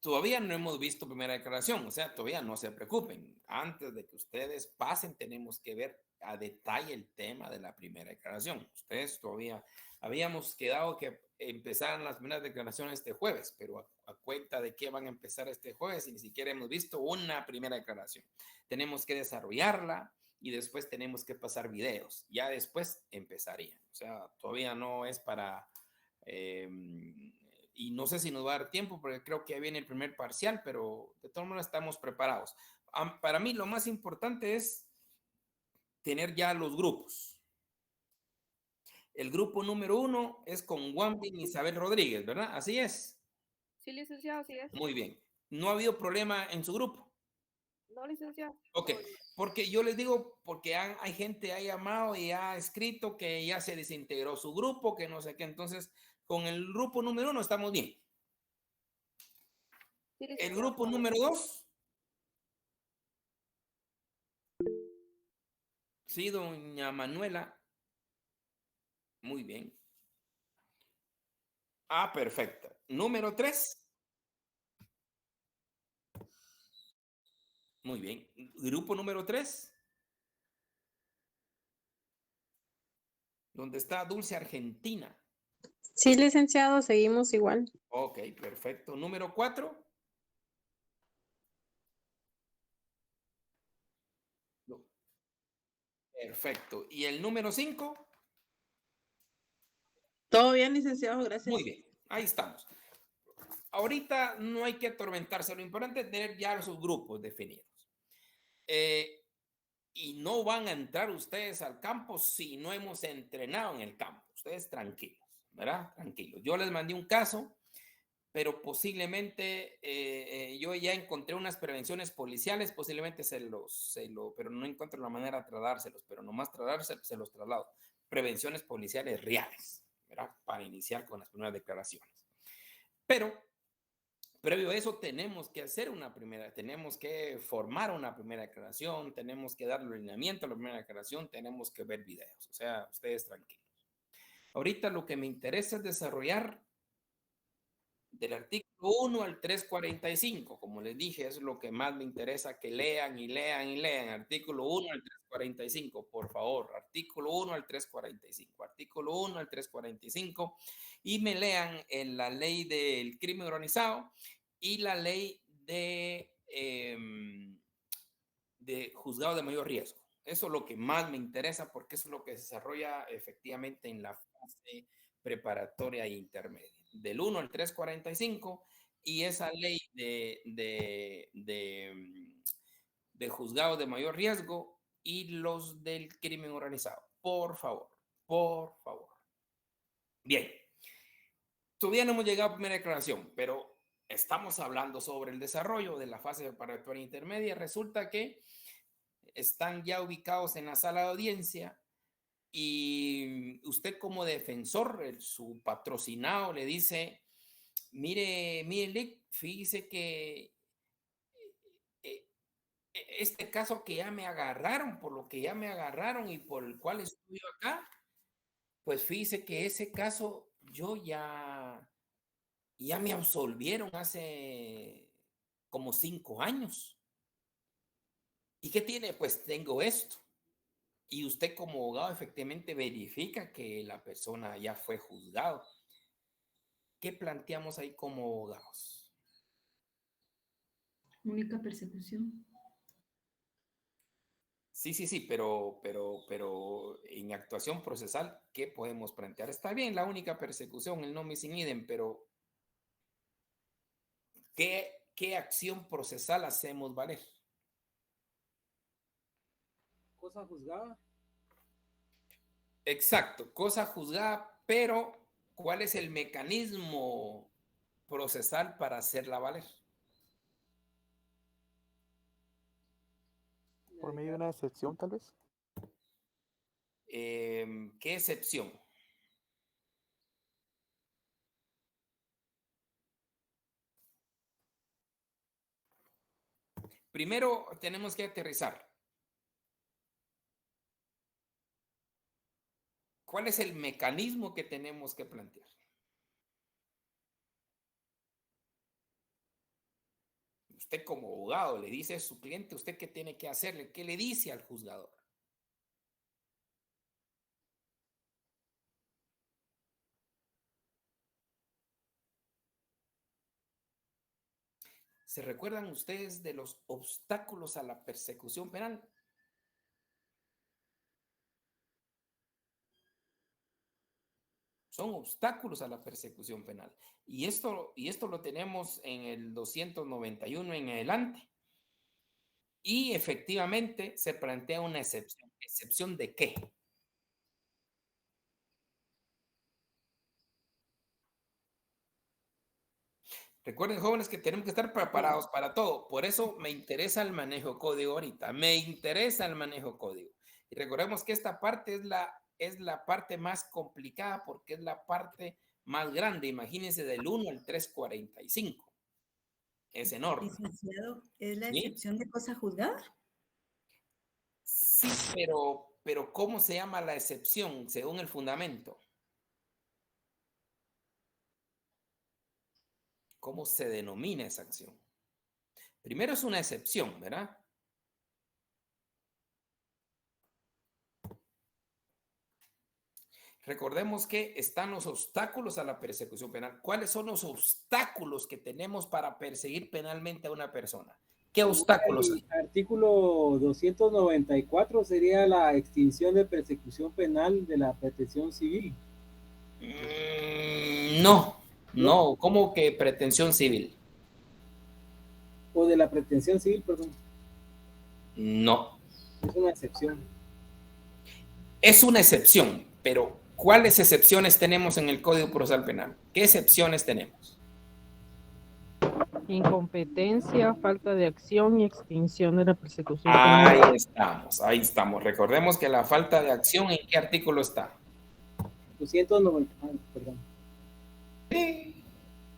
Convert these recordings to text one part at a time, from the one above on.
todavía no hemos visto primera declaración, o sea, todavía no se preocupen. Antes de que ustedes pasen, tenemos que ver a detalle el tema de la primera declaración. Ustedes todavía habíamos quedado que empezaran las primeras declaraciones este jueves, pero a cuenta de que van a empezar este jueves y ni siquiera hemos visto una primera declaración. Tenemos que desarrollarla y después tenemos que pasar videos. Ya después empezarían. O sea, todavía no es para... y no sé si nos va a dar tiempo porque creo que ya viene el primer parcial, pero de todas maneras estamos preparados. Para mí lo más importante es tener ya los grupos. El grupo número 1 es con Wambin Isabel Rodríguez, ¿verdad? Así es. Sí, licenciado, así es. Muy bien. ¿No ha habido problema en su grupo? No, licenciado. Ok, porque yo les digo, porque hay gente ha llamado y ha escrito que ya se desintegró su grupo, que no sé qué, entonces con el grupo número 1 estamos bien. Sí, El licenciado. grupo número 2, sí, doña Manuela, muy bien. Ah, perfecto. Número 3, muy bien. Grupo número 3, donde está Dulce Argentina. Sí, licenciado, seguimos igual. Ok, perfecto. Número 4. No, perfecto. ¿Y el número 5? Todo bien, licenciado, Muy gracias. bien, ahí estamos. Ahorita no hay que atormentarse, lo importante es tener ya sus grupos definidos. Y no van a entrar ustedes al campo si no hemos entrenado en el campo. Ustedes tranquilos, ¿verdad? Tranquilos. Yo les mandé un caso, pero posiblemente yo ya encontré unas prevenciones policiales, posiblemente pero no encuentro la manera de trasladárselos, pero nomás trasladárselos, se los traslado. Prevenciones policiales reales, ¿verdad? Para iniciar con las primeras declaraciones. Pero previo a eso tenemos que tenemos que formar una primera declaración, tenemos que darle lineamiento a la primera declaración, tenemos que ver videos, o sea, ustedes tranquilos. Ahorita lo que me interesa es desarrollar del artículo 1 al 345, como les dije, es lo que más me interesa que lean y lean y lean. Artículo 1 al 345, por favor, artículo 1 al 345, artículo 1 al 345, y me lean en la ley del crimen organizado y la ley de juzgado de mayor riesgo. Eso es lo que más me interesa porque eso es lo que se desarrolla efectivamente en la fase preparatoria e intermedia. Del 1 al 345 y esa ley de juzgado de mayor riesgo y los del crimen organizado. Por favor, por favor. Bien, todavía no hemos llegado a primera declaración, pero estamos hablando sobre el desarrollo de la fase preparatoria e intermedia. Resulta que están ya ubicados en la sala de audiencia y usted como defensor, su patrocinado le dice, mire, Lick, fíjese que este caso que ya me agarraron, por lo que ya me agarraron y por el cual estoy acá, pues fíjese que ese caso yo ya me absolvieron hace como 5 años. ¿Y qué tiene? Pues tengo esto. Y usted como abogado efectivamente verifica que la persona ya fue juzgado. ¿Qué planteamos ahí como abogados? Única persecución. Sí, pero en actuación procesal, ¿qué podemos plantear? Está bien la única persecución, el no missing idem, pero ¿qué acción procesal hacemos valer? Cosa juzgada. Exacto, cosa juzgada, pero ¿cuál es el mecanismo procesal para hacerla valer? Por medio de una excepción, tal vez. ¿Qué excepción? Primero tenemos que aterrizar. ¿Cuál es el mecanismo que tenemos que plantear? Usted como abogado le dice a su cliente, ¿usted qué tiene que hacerle? ¿Qué le dice al juzgador? ¿Se recuerdan ustedes de los obstáculos a la persecución penal? Son obstáculos a la persecución penal. Y esto lo tenemos en el 291 en adelante. Y efectivamente se plantea una excepción. ¿Excepción de qué? Recuerden, jóvenes, que tenemos que estar preparados para todo. Por eso me interesa el manejo código ahorita. Me interesa el manejo código. Y recordemos que esta parte es la parte más complicada porque es la parte más grande. Imagínense del 1 al 345. Es enorme. Licenciado, ¿es la ¿Sí? excepción de cosa juzgada? Sí, pero ¿cómo se llama la excepción según el fundamento? ¿Cómo se denomina esa acción? Primero es una excepción, ¿verdad? Recordemos que están los obstáculos a la persecución penal. ¿Cuáles son los obstáculos que tenemos para perseguir penalmente a una persona? ¿Qué obstáculos hay? El artículo 294 sería la extinción de persecución penal de la pretensión civil. No. ¿Cómo que pretensión civil? O de la pretensión civil, perdón. No. Es una excepción. Es una excepción, pero ¿cuáles excepciones tenemos en el Código Procesal Penal? ¿Qué excepciones tenemos? Incompetencia, falta de acción y extinción de la persecución penal. Ahí estamos. Recordemos que la falta de acción, ¿en qué artículo está? 290, perdón.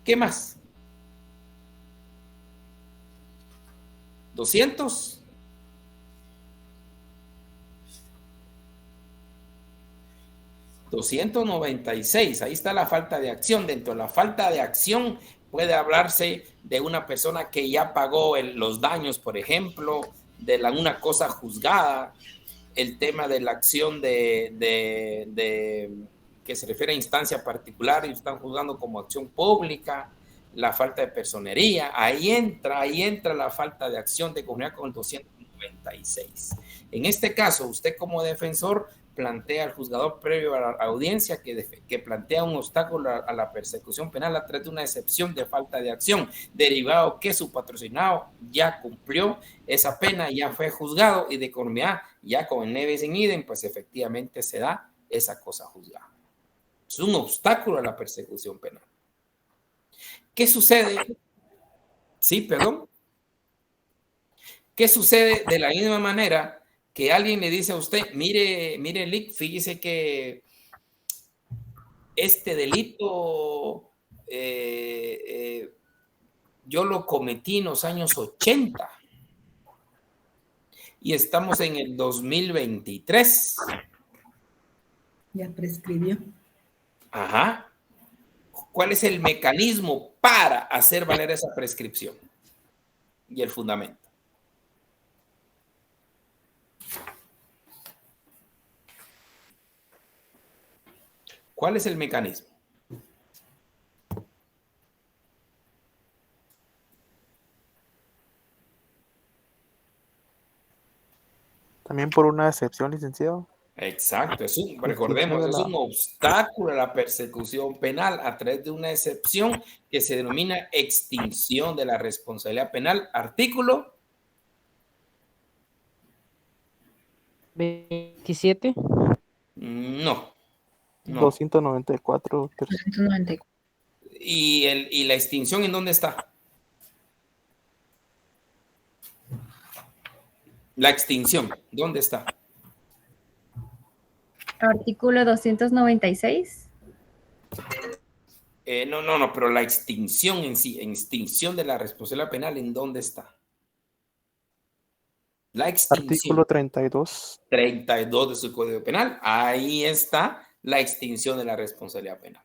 ¿Qué más? 200. $296. Ahí está la falta de acción. Dentro de la falta de acción puede hablarse de una persona que ya pagó los daños, por ejemplo, de una cosa juzgada, el tema de la acción que se refiere a instancia particular y están juzgando como acción pública, la falta de personería. Ahí entra la falta de acción de conformidad con el 296. En este caso, usted como defensor plantea al juzgador previo a la audiencia que plantea un obstáculo a la persecución penal a través de una excepción de falta de acción, derivado que su patrocinado ya cumplió esa pena, ya fue juzgado y de conformidad ya con el nevis in idem, pues efectivamente se da esa cosa juzgada. Es un obstáculo a la persecución penal. ¿Qué sucede? Sí, perdón. ¿Qué sucede de la misma manera que alguien le dice a usted, mire, Lick, fíjese que este delito yo lo cometí en los años 80 y estamos en el 2023? Ya prescribió. Ajá. ¿Cuál es el mecanismo para hacer valer esa prescripción? Y el fundamento. ¿Cuál es el mecanismo? También por una excepción, licenciado. Exacto, recordemos, es un obstáculo a la persecución penal a través de una excepción que se denomina extinción de la responsabilidad penal. Artículo 27. No. 294. 294. ¿Y la extinción en dónde está? La extinción, ¿dónde está? Artículo 296. No, pero la extinción en sí, extinción de la responsabilidad penal, ¿en dónde está? La extinción. Artículo 32. 32 de su Código Penal. Ahí está la extinción de la responsabilidad penal.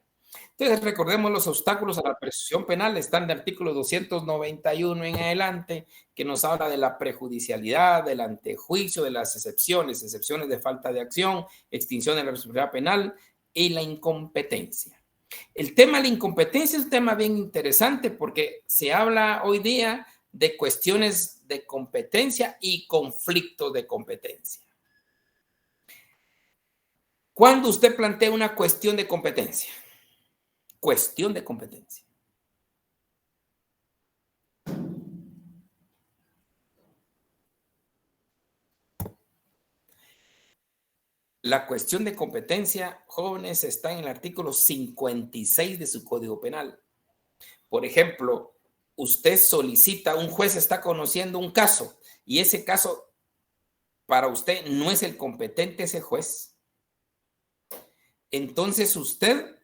Entonces, recordemos los obstáculos a la persecución penal, están de artículo 291 en adelante, que nos habla de la prejudicialidad, del antejuicio, de las excepciones de falta de acción, extinción de la responsabilidad penal y la incompetencia. El tema de la incompetencia es un tema bien interesante porque se habla hoy día de cuestiones de competencia y conflictos de competencia. ¿Cuándo usted plantea una cuestión de competencia? Cuestión de competencia. La cuestión de competencia, jóvenes, está en el artículo 56 de su Código Penal. Por ejemplo, usted solicita, un juez está conociendo un caso y ese caso para usted no es el competente ese juez. Entonces usted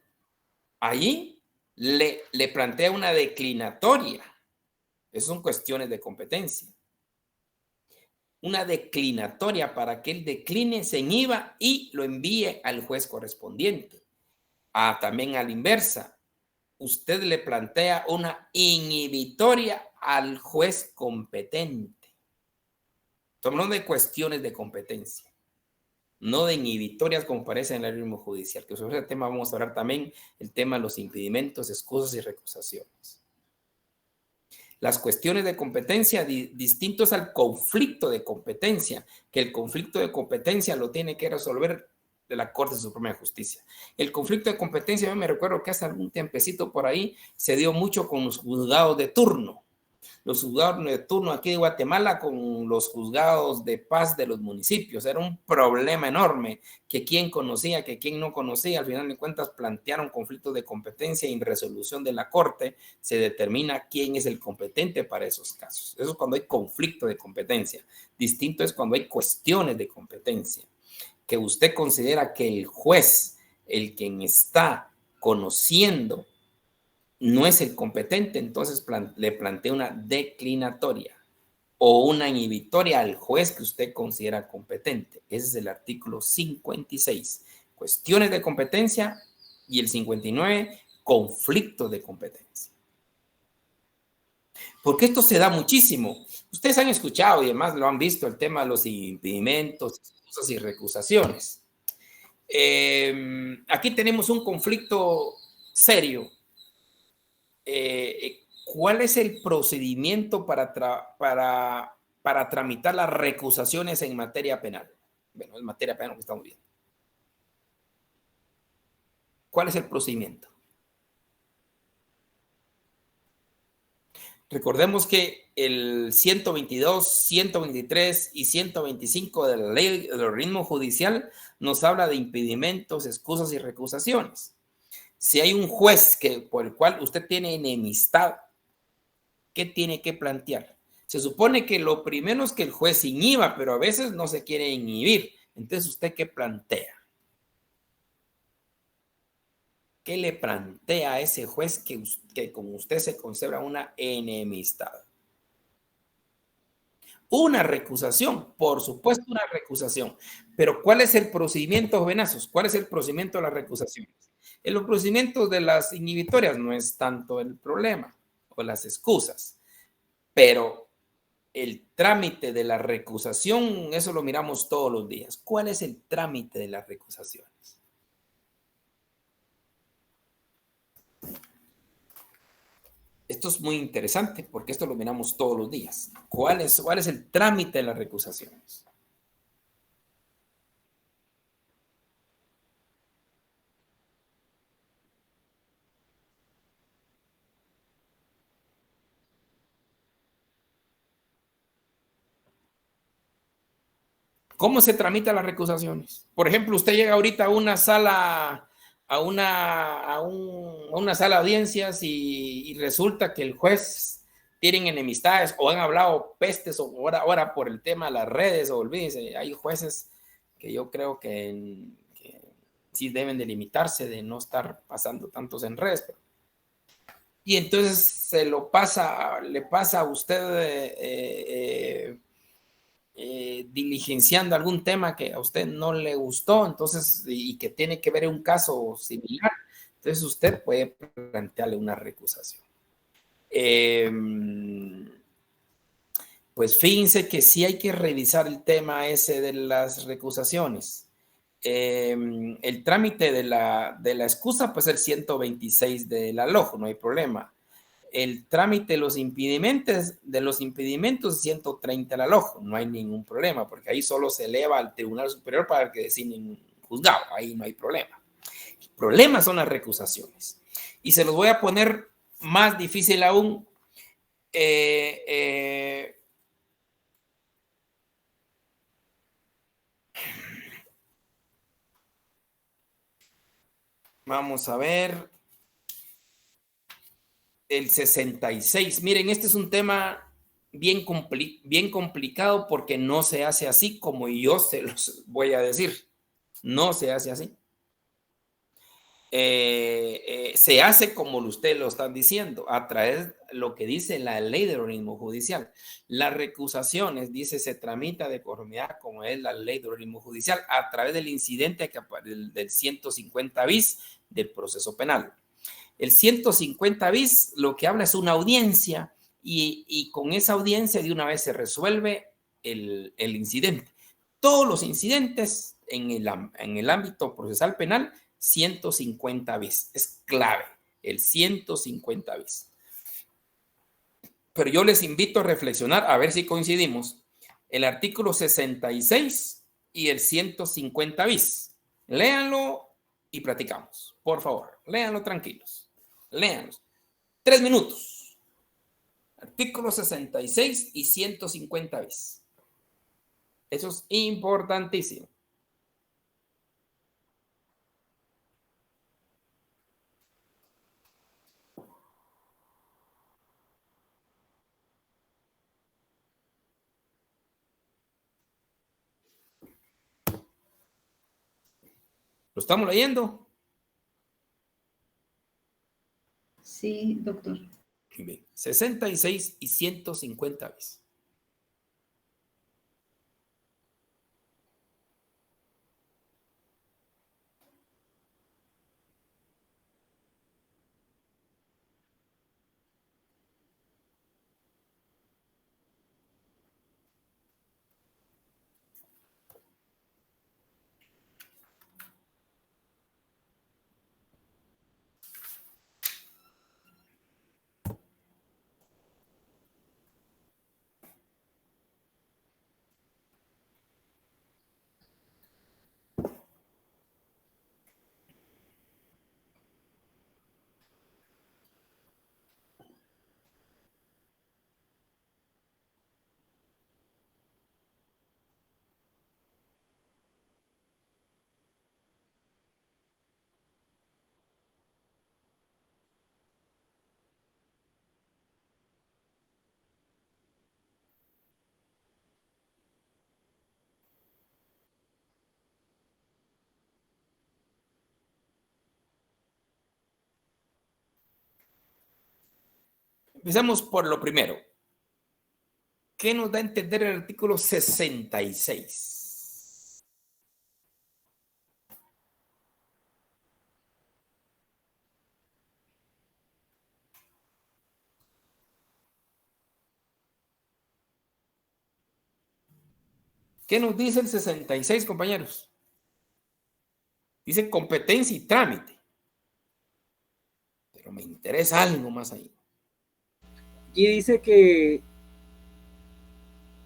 allí le plantea una declinatoria. Esas son cuestiones de competencia. Una declinatoria para que él decline, se inhiba y lo envíe al juez correspondiente. También a la inversa, usted le plantea una inhibitoria al juez competente. Estamos hablando de cuestiones de competencia, no de inhibitorias como parece en el ritmo judicial, que sobre ese tema vamos a hablar también, el tema de los impedimentos, excusas y recusaciones. Las cuestiones de competencia distintos al conflicto de competencia, que el conflicto de competencia lo tiene que resolver de la Corte Suprema de Justicia. El conflicto de competencia, yo me recuerdo que hace algún tiempecito por ahí se dio mucho con los juzgados de turno. Los juzgados de turno aquí de Guatemala con los juzgados de paz de los municipios. Era un problema enorme que quien conocía, que quien no conocía. Al final de cuentas plantearon conflictos de competencia y en resolución de la Corte se determina quién es el competente para esos casos. Eso es cuando hay conflicto de competencia. Distinto es cuando hay cuestiones de competencia, que usted considera que el juez, el quien está conociendo, no es el competente, entonces le plantea una declinatoria o una inhibitoria al juez que usted considera competente. Ese es el artículo 56, cuestiones de competencia, y el 59, conflicto de competencia. Porque esto se da muchísimo. Ustedes han escuchado y además lo han visto, el tema de los impedimentos, excusas y recusaciones. Aquí tenemos un conflicto serio. ¿Cuál es el procedimiento para tramitar las recusaciones en materia penal? Bueno, en materia penal que estamos viendo. ¿Cuál es el procedimiento? Recordemos que el 122, 123 y 125 de la ley del ritmo judicial nos habla de impedimentos, excusas y recusaciones. Si hay un juez por el cual usted tiene enemistad, ¿qué tiene que plantear? Se supone que lo primero es que el juez inhiba, pero a veces no se quiere inhibir. Entonces, ¿usted qué plantea? ¿Qué le plantea a ese juez que con usted se conserva una enemistad? Una recusación, por supuesto, una recusación. Pero ¿cuál es el procedimiento, jovenazos? ¿Cuál es el procedimiento de las recusaciones? En los procedimientos de las inhibitorias no es tanto el problema o las excusas, pero el trámite de la recusación, eso lo miramos todos los días. ¿Cuál es el trámite de las recusaciones? Esto es muy interesante porque esto lo miramos todos los días. ¿Cuál es el trámite de las recusaciones? ¿Cómo se tramitan las recusaciones? Por ejemplo, usted llega ahorita a una sala, a una sala de audiencias y resulta que el juez tienen enemistades o han hablado pestes o ahora por el tema de las redes, o olvídense, hay jueces que yo creo que sí deben de limitarse, de no estar pasando tantos en redes. Y entonces le pasa a usted diligenciando algún tema que a usted no le gustó, entonces, y que tiene que ver un caso similar. Entonces usted puede plantearle una recusación. Pues fíjense que sí hay que revisar el tema ese de las recusaciones. El trámite de la excusa, pues el 126 de la LOJ, no hay problema. El trámite de los impedimentos, 130 de la LOJ, no hay ningún problema, porque ahí solo se eleva al Tribunal Superior para que designen un juzgado, ahí no hay problema. El problema son las recusaciones. Y se los voy a poner más difícil aún. Vamos a ver. El 66. Miren, este es un tema bien complicado porque no se hace así como yo se los voy a decir. No se hace así. Se hace como ustedes lo están diciendo, a través de lo que dice la ley del organismo judicial. Las recusaciones, dice, se tramita de conformidad como es la ley del organismo judicial a través del incidente del 150 bis del proceso penal. El 150 bis lo que habla es una audiencia y con esa audiencia de una vez se resuelve el incidente. Todos los incidentes en el ámbito procesal penal, 150 bis. Es clave, el 150 bis. Pero yo les invito a reflexionar, a ver si coincidimos, el artículo 66 y el 150 bis. Léanlo y platicamos, por favor. Léanlo tranquilos. Léanlos. 3 minutos. Artículo 66 y 150 bis. Eso es importantísimo. ¿Lo estamos leyendo? Sí, doctor. Bien. 66 y 150 bis. Empecemos por lo primero. ¿Qué nos da a entender el artículo 66? ¿Qué nos dice el 66, compañeros? Dice competencia y trámite. Pero me interesa algo más ahí. Y dice que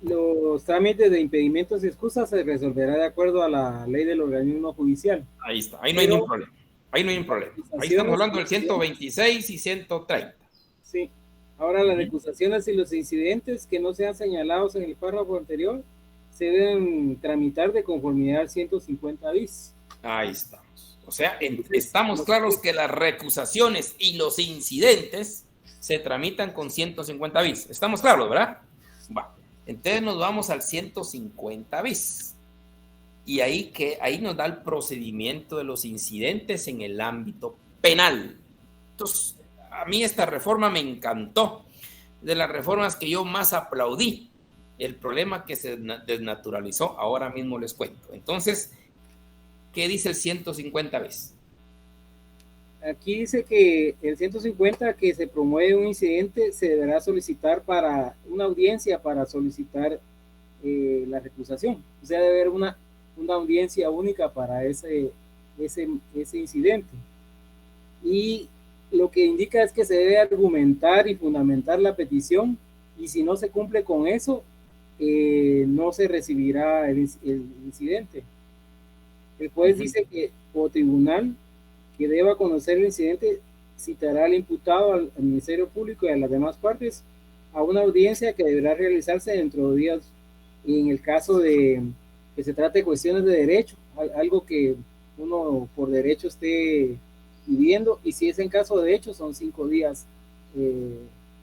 los trámites de impedimentos y excusas se resolverá de acuerdo a la ley del organismo judicial. Ahí está, ahí no hay ningún problema. Ahí no hay un problema. Ahí estamos hablando del 126 y 130. Sí. Ahora las recusaciones y los incidentes que no sean señalados en el párrafo anterior se deben tramitar de conformidad al 150 bis. Ahí estamos. O sea, estamos claros que las recusaciones y los incidentes se tramitan con 150 bis. Estamos claros, ¿verdad? Va. Entonces nos vamos al 150 bis. Y ahí nos da el procedimiento de los incidentes en el ámbito penal. Entonces, a mí esta reforma me encantó. De las reformas que yo más aplaudí. El problema que se desnaturalizó, ahora mismo les cuento. Entonces, ¿qué dice el 150 bis? aquí dice que el 150 que se promueve un incidente se deberá solicitar para una audiencia para solicitar la recusación. O sea, debe haber una audiencia única para ese incidente. Y lo que indica es que se debe argumentar y fundamentar la petición, y si no se cumple con eso, no se recibirá el incidente. El juez dice que, o tribunal que deba conocer el incidente, citará al imputado, al Ministerio Público y a las demás partes a una audiencia que deberá realizarse dentro de días, y en el caso de que se trate de cuestiones de derecho, algo que uno por derecho esté pidiendo, y si es en caso de hecho son 5 días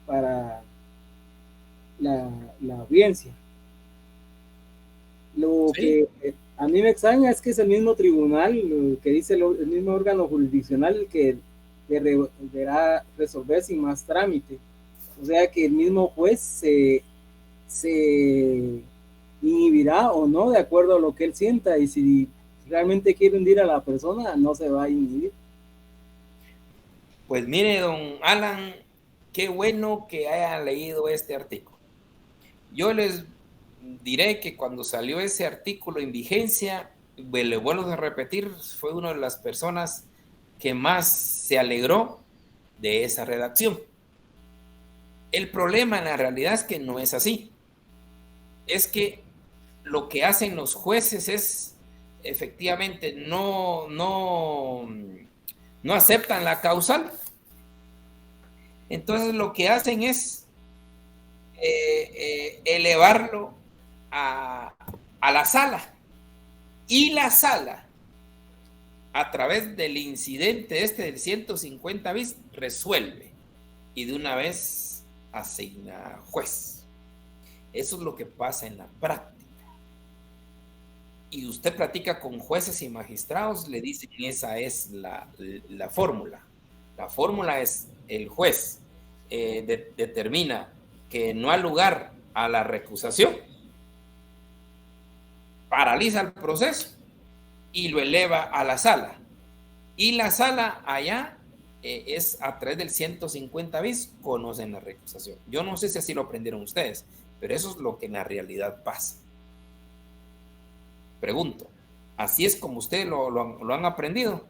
para la audiencia. Lo que a mí me extraña es que es el mismo tribunal, que dice el mismo órgano jurisdiccional, el que deberá resolver sin más trámite. O sea que el mismo juez se inhibirá o no de acuerdo a lo que él sienta, y si realmente quiere hundir a la persona, no se va a inhibir. Pues mire, don Alan, qué bueno que haya leído este artículo. Yo les diré que cuando salió ese artículo en vigencia, le vuelvo a repetir, fue una de las personas que más se alegró de esa redacción. El problema en la realidad es que no es así. Es que lo que hacen los jueces es, efectivamente, no aceptan la causal. Entonces lo que hacen es elevarlo a la sala, y la sala, a través del incidente del 150 bis, resuelve y de una vez asigna juez. Eso es lo que pasa en la práctica. Y usted platica con jueces y magistrados, le dicen esa es la fórmula. La fórmula es: el juez determina que no hay lugar a la recusación, paraliza el proceso y lo eleva a la sala. Y la sala allá es a través del 150 bis, conocen la recusación. Yo no sé si así lo aprendieron ustedes, pero eso es lo que en la realidad pasa. Pregunto, ¿así es como ustedes lo han aprendido?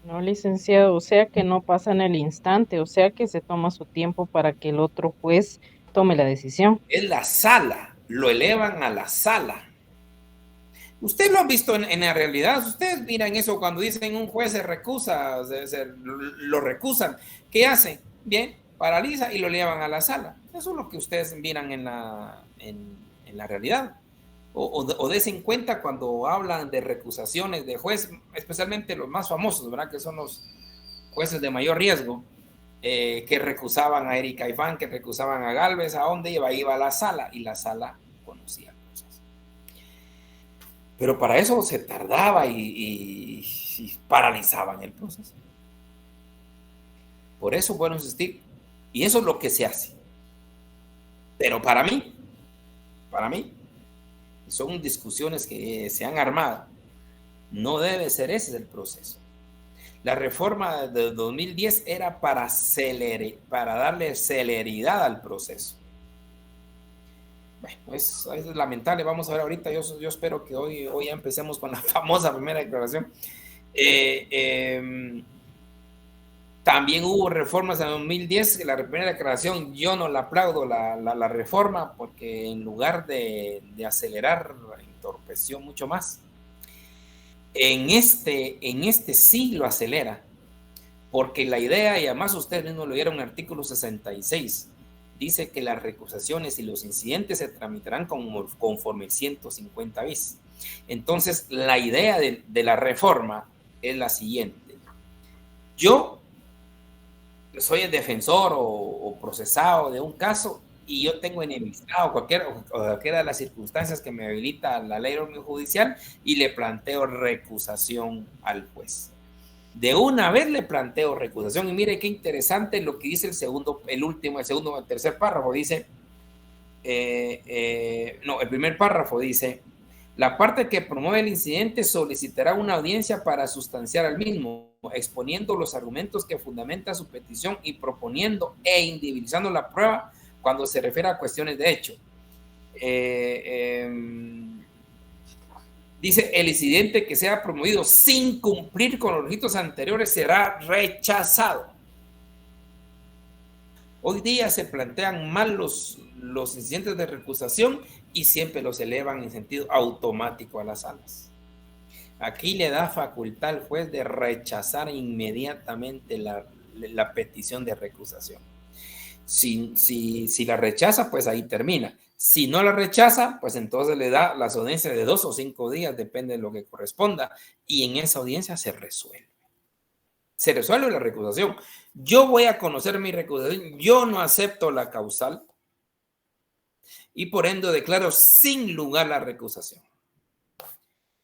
No, licenciado, o sea que no pasa en el instante, o sea que se toma su tiempo para que el otro juez tome la decisión. Es la sala, lo elevan a la sala. Ustedes lo han visto en la realidad. Ustedes miran eso cuando dicen un juez se recusa, lo recusan. ¿Qué hacen? Bien, paraliza y lo llevan a la sala. Eso es lo que ustedes miran en la realidad. O desen en cuenta cuando hablan de recusaciones de juez, especialmente los más famosos, ¿verdad? Que son los jueces de mayor riesgo, que recusaban a Erika Caifán, que recusaban a Gálvez. ¿A dónde iba? Iba a la sala, y la sala conocía cosas. Pero para eso se tardaba y paralizaban el proceso. Por eso, bueno, insistir, y eso es lo que se hace. Pero para mí, son discusiones que se han armado. No debe ser ese el proceso. La reforma de 2010 era para darle celeridad al proceso. Bueno, eso es lamentable. Vamos a ver ahorita. Yo espero que hoy ya empecemos con la famosa primera declaración. También hubo reformas en 2010. La primera declaración, yo no la aplaudo la reforma, porque en lugar de acelerar, entorpeció mucho más. En este sí lo acelera, porque la idea, y además ustedes mismos lo vieron en el artículo 66, dice que las recusaciones y los incidentes se tramitarán conforme el 150 bis. Entonces, la idea de la reforma es la siguiente. Yo soy el defensor o procesado de un caso, y yo tengo enemistad o cualquiera de las circunstancias que me habilita la ley judicial, y le planteo recusación al juez. De una vez le planteo recusación, y mire qué interesante lo que dice el tercer párrafo. Dice, el primer párrafo dice: La parte que promueve el incidente solicitará una audiencia para sustanciar al mismo, exponiendo los argumentos que fundamentan su petición y proponiendo e individualizando la prueba cuando se refiere a cuestiones de hecho. Dice, el incidente que sea promovido sin cumplir con los requisitos anteriores será rechazado. Hoy día se plantean mal los incidentes de recusación y siempre los elevan en sentido automático a las salas. Aquí le da facultad al juez de rechazar inmediatamente la petición de recusación. Si la rechaza, pues ahí termina. Si no la rechaza, pues entonces le da las audiencias de 2 o 5 días, depende de lo que corresponda, y en esa audiencia se resuelve. Se resuelve la recusación. Yo voy a conocer mi recusación, yo no acepto la causal y por ende declaro sin lugar la recusación.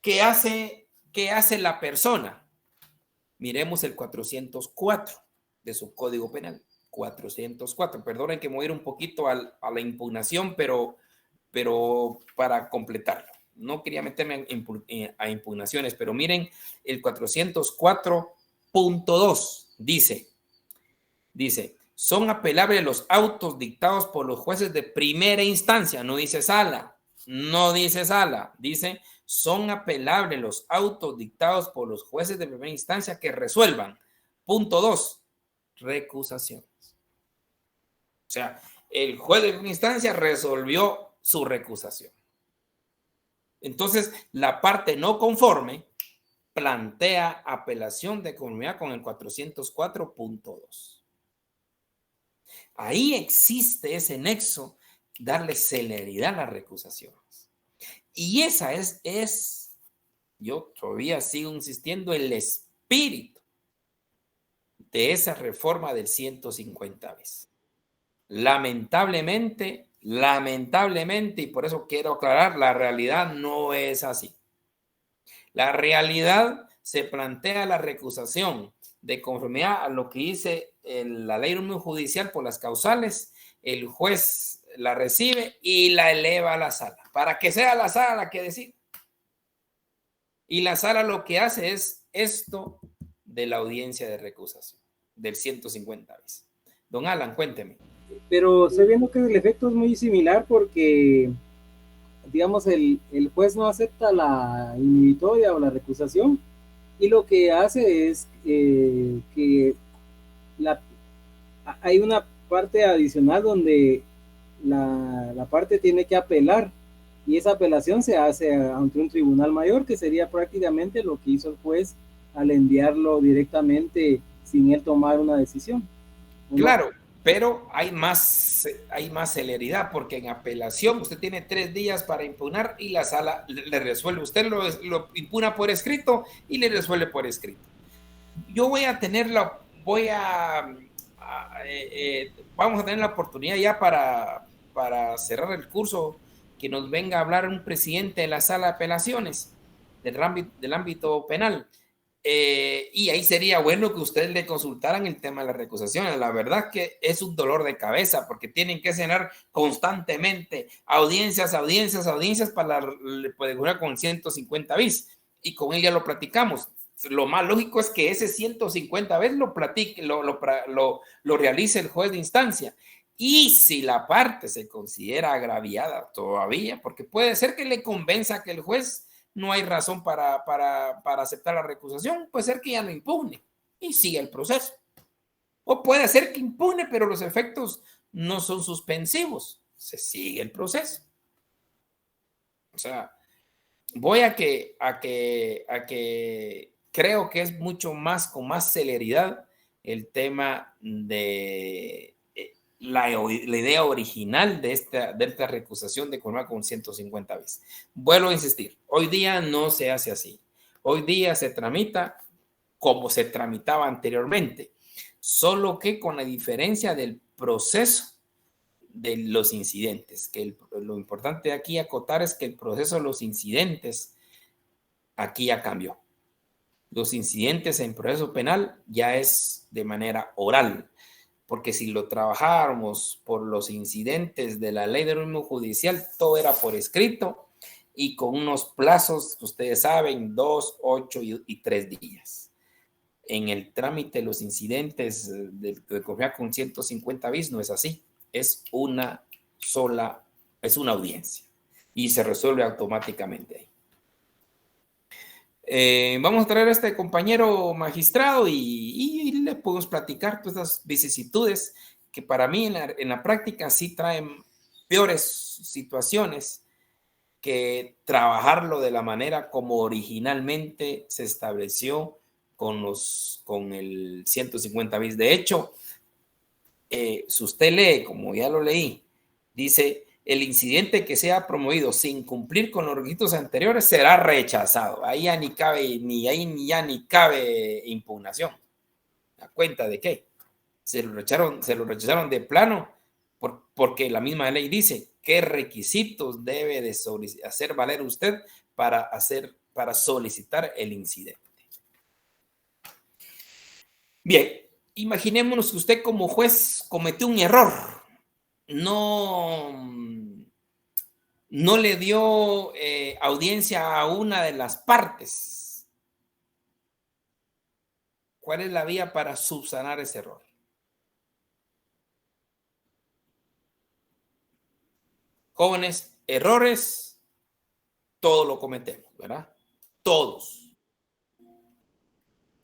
¿Qué hace la persona? Miremos el 404 de su Código Penal. 404. Perdonen que me voy a ir un poquito a la impugnación, pero para completarlo. No quería meterme a impugnaciones, pero miren el 404.2 dice, son apelables los autos dictados por los jueces de primera instancia, no dice sala, dice, son apelables los autos dictados por los jueces de primera instancia que resuelvan. Punto 2, recusaciones. O sea, el juez de primera instancia resolvió su recusación. Entonces, la parte no conforme plantea apelación de conformidad con el 404.2. Ahí existe ese nexo, darle celeridad a las recusaciones. Y esa es, yo todavía sigo insistiendo, el espíritu de esa reforma del 150bis. Lamentablemente, y por eso quiero aclarar, la realidad no es así. La realidad se plantea la recusación de conformidad a lo que dice la ley judicial por las causales, el juez la recibe y la eleva a la sala, para que sea la sala la que decide. Y la sala lo que hace es esto de la audiencia de recusación, del 150bis. Don Alan, cuénteme. Pero estoy viendo que el efecto es muy similar porque, digamos, el juez no acepta la inhibitoria o la recusación y lo que hace es que hay una parte adicional donde la parte tiene que apelar y esa apelación se hace ante un tribunal mayor, que sería prácticamente lo que hizo el juez al enviarlo directamente sin él tomar una decisión. Claro, pero hay más celeridad, porque en apelación usted tiene 3 días para impugnar y la sala le resuelve. Usted lo impugna por escrito y le resuelve por escrito. Yo vamos a tener la oportunidad ya para cerrar el curso, que nos venga a hablar un presidente de la sala de apelaciones del ámbito penal. Y ahí sería bueno que ustedes le consultaran el tema de las recusaciones. La verdad que es un dolor de cabeza porque tienen que cenar constantemente audiencias para poder jugar con 150 bis, y con él ya lo platicamos. Lo más lógico es que ese 150 bis lo realice el juez de instancia. Y si la parte se considera agraviada todavía, porque puede ser que le convenza que el juez no hay razón para aceptar la recusación, puede ser que ya no impugne y siga el proceso. O puede ser que impugne, pero los efectos no son suspensivos, se sigue el proceso. O sea, voy a que creo que es mucho más, con más celeridad, el tema de la idea original de esta recusación de conformidad con 150 bis. Vuelvo a insistir, hoy día no se hace así. Hoy día se tramita como se tramitaba anteriormente, solo que con la diferencia del proceso de los incidentes, que lo importante aquí acotar es que el proceso de los incidentes aquí ya cambió. Los incidentes en proceso penal ya es de manera oral, porque si lo trabajáramos por los incidentes de la ley de organismo judicial, todo era por escrito y con unos plazos que ustedes saben, 2, 8 y 3 días. En el trámite de los incidentes de conformidad con 150 bis no es así. Es una audiencia y se resuelve automáticamente ahí. Vamos a traer a este compañero magistrado y le podemos platicar todas estas vicisitudes que para mí en la práctica sí traen peores situaciones que trabajarlo de la manera como originalmente se estableció con el 150 bis. De hecho, si usted lee, como ya lo leí, dice: el incidente que sea promovido sin cumplir con los requisitos anteriores será rechazado. Ahí ya ni cabe impugnación. ¿A cuenta de qué? Se lo rechazaron de plano porque la misma ley dice qué requisitos debe de hacer valer usted para solicitar el incidente. Bien, imaginémonos que usted como juez cometió un error. No le dio audiencia a una de las partes. ¿Cuál es la vía para subsanar ese error? Jóvenes, errores, todos lo cometemos, ¿verdad? Todos.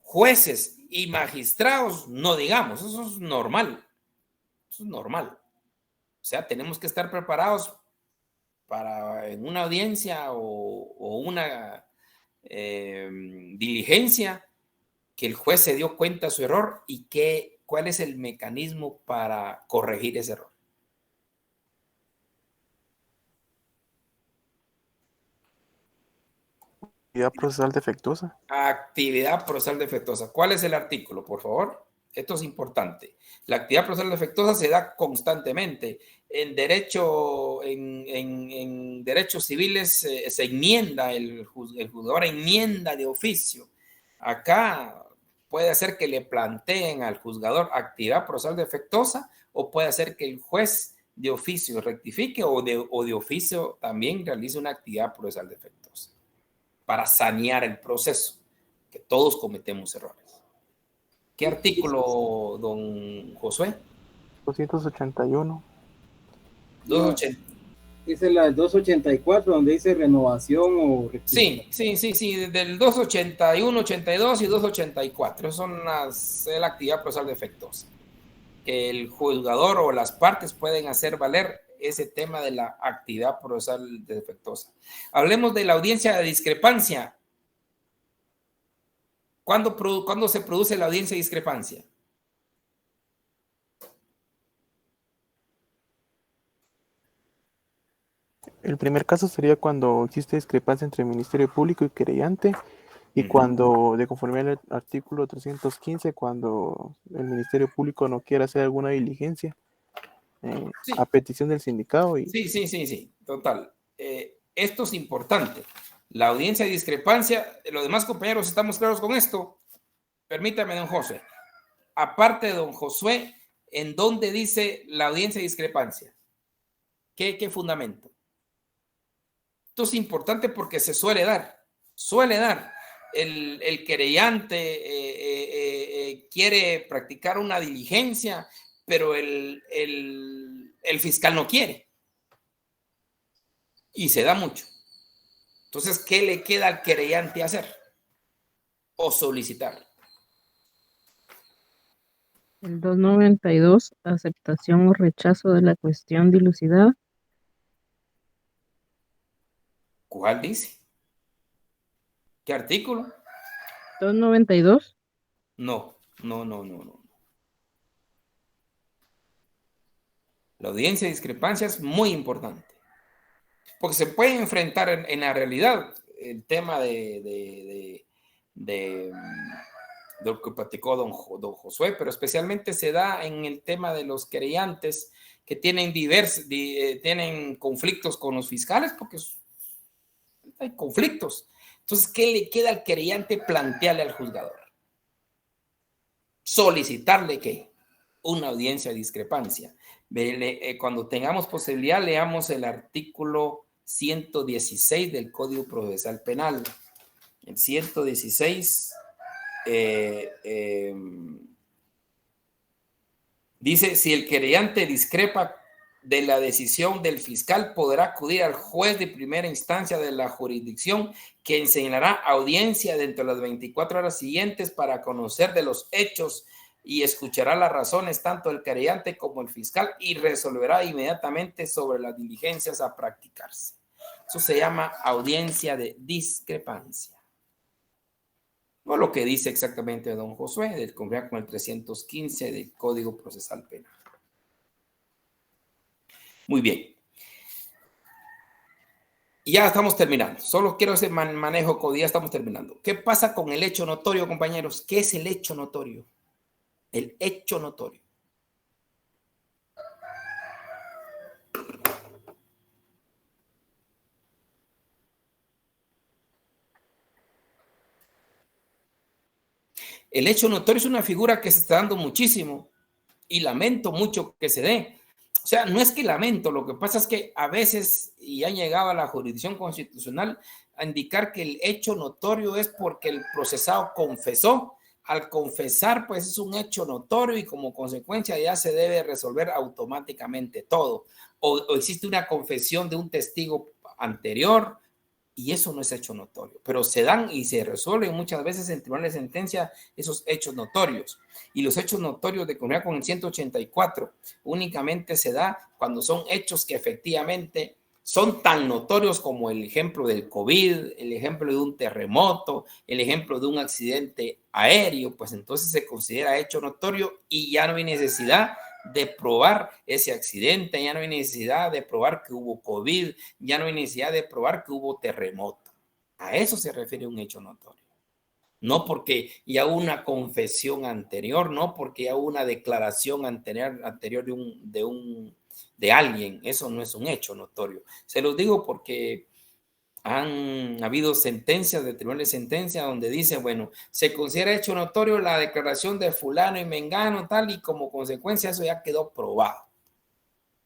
Jueces y magistrados, no digamos, eso es normal. Eso es normal. O sea, tenemos que estar preparados para en una audiencia o una diligencia que el juez se dio cuenta de su error y cuál es el mecanismo para corregir ese error. Actividad procesal defectuosa. Actividad procesal defectuosa. ¿Cuál es el artículo, por favor? Esto es importante. La actividad procesal defectuosa se da constantemente. En derechos civiles se enmienda, el juzgador enmienda de oficio. Acá puede ser que le planteen al juzgador actividad procesal defectuosa o puede ser que el juez de oficio rectifique o de oficio también realice una actividad procesal defectuosa para sanear el proceso, que todos cometemos errores. ¿Qué artículo, don Josué? 281. 280. Dice la 284, donde dice renovación o Sí, del 281, 82 y 284. Esas son la actividad procesal defectuosa. Que el juzgador o las partes pueden hacer valer ese tema de la actividad procesal defectuosa. Hablemos de la audiencia de discrepancia. ¿Cuándo se produce la audiencia de discrepancia? El primer caso sería cuando existe discrepancia entre el Ministerio Público y querellante, y cuando, de conformidad al artículo 315, cuando el Ministerio Público no quiere hacer alguna diligencia Sí. a petición del sindicato. Sí, total. Esto es importante. La audiencia de discrepancia, los demás compañeros estamos claros con esto. Permítame, don José. Aparte de don Josué, ¿en dónde dice la audiencia de discrepancia? ¿Qué fundamento? Esto es importante porque se suele dar. El querellante quiere practicar una diligencia, pero el fiscal no quiere. Y se da mucho. Entonces, ¿qué le queda al querellante hacer? O solicitar. El 292, aceptación o rechazo de la cuestión dilucidada. ¿Cuál dice? ¿Qué artículo? 292. No. La audiencia de discrepancia es muy importante. Porque se puede enfrentar en la realidad el tema de lo que platicó don Josué, pero especialmente se da en el tema de los querellantes que tienen tienen conflictos con los fiscales, porque hay conflictos. Entonces, ¿qué le queda al querellante? Plantearle al juzgador. Solicitarle ¿qué? Una audiencia de discrepancia. Cuando tengamos posibilidad, leamos el artículo 116 del Código Procesal Penal. El 116 dice, si el querellante discrepa de la decisión del fiscal, podrá acudir al juez de primera instancia de la jurisdicción, quien señalará audiencia dentro de las 24 horas siguientes para conocer de los hechos y escuchará las razones tanto del querellante como el fiscal y resolverá inmediatamente sobre las diligencias a practicarse. Eso se llama audiencia de discrepancia. No lo que dice exactamente don Josué, del conforme con el 315 del Código Procesal Penal. Muy bien. Ya estamos terminando. Solo quiero ese manejo que ya estamos terminando. ¿Qué pasa con el hecho notorio, compañeros? ¿Qué es el hecho notorio? El hecho notorio. El hecho notorio es una figura que se está dando muchísimo y lamento mucho que se dé. O sea, no es que lamento, lo que pasa es que a veces, y han llegado a la jurisdicción constitucional a indicar que el hecho notorio es porque el procesado confesó. Al confesar, pues es un hecho notorio y como consecuencia ya se debe resolver automáticamente todo. O existe una confesión de un testigo anterior y eso no es hecho notorio. Pero se dan y se resuelven muchas veces en tribunales de sentencia esos hechos notorios. Y los hechos notorios de conformidad con el 184 únicamente se da cuando son hechos que efectivamente son tan notorios como el ejemplo del COVID, el ejemplo de un terremoto, el ejemplo de un accidente aéreo, pues entonces se considera hecho notorio y ya no hay necesidad de probar ese accidente, ya no hay necesidad de probar que hubo COVID, ya no hay necesidad de probar que hubo terremoto. A eso se refiere un hecho notorio. No porque ya hubo una confesión anterior, no porque ya hubo una declaración anterior de alguien. Eso no es un hecho notorio. Se los digo porque han habido sentencias de tribunales de sentencia donde dice, bueno, se considera hecho notorio la declaración de fulano y mengano, tal, y como consecuencia eso ya quedó probado.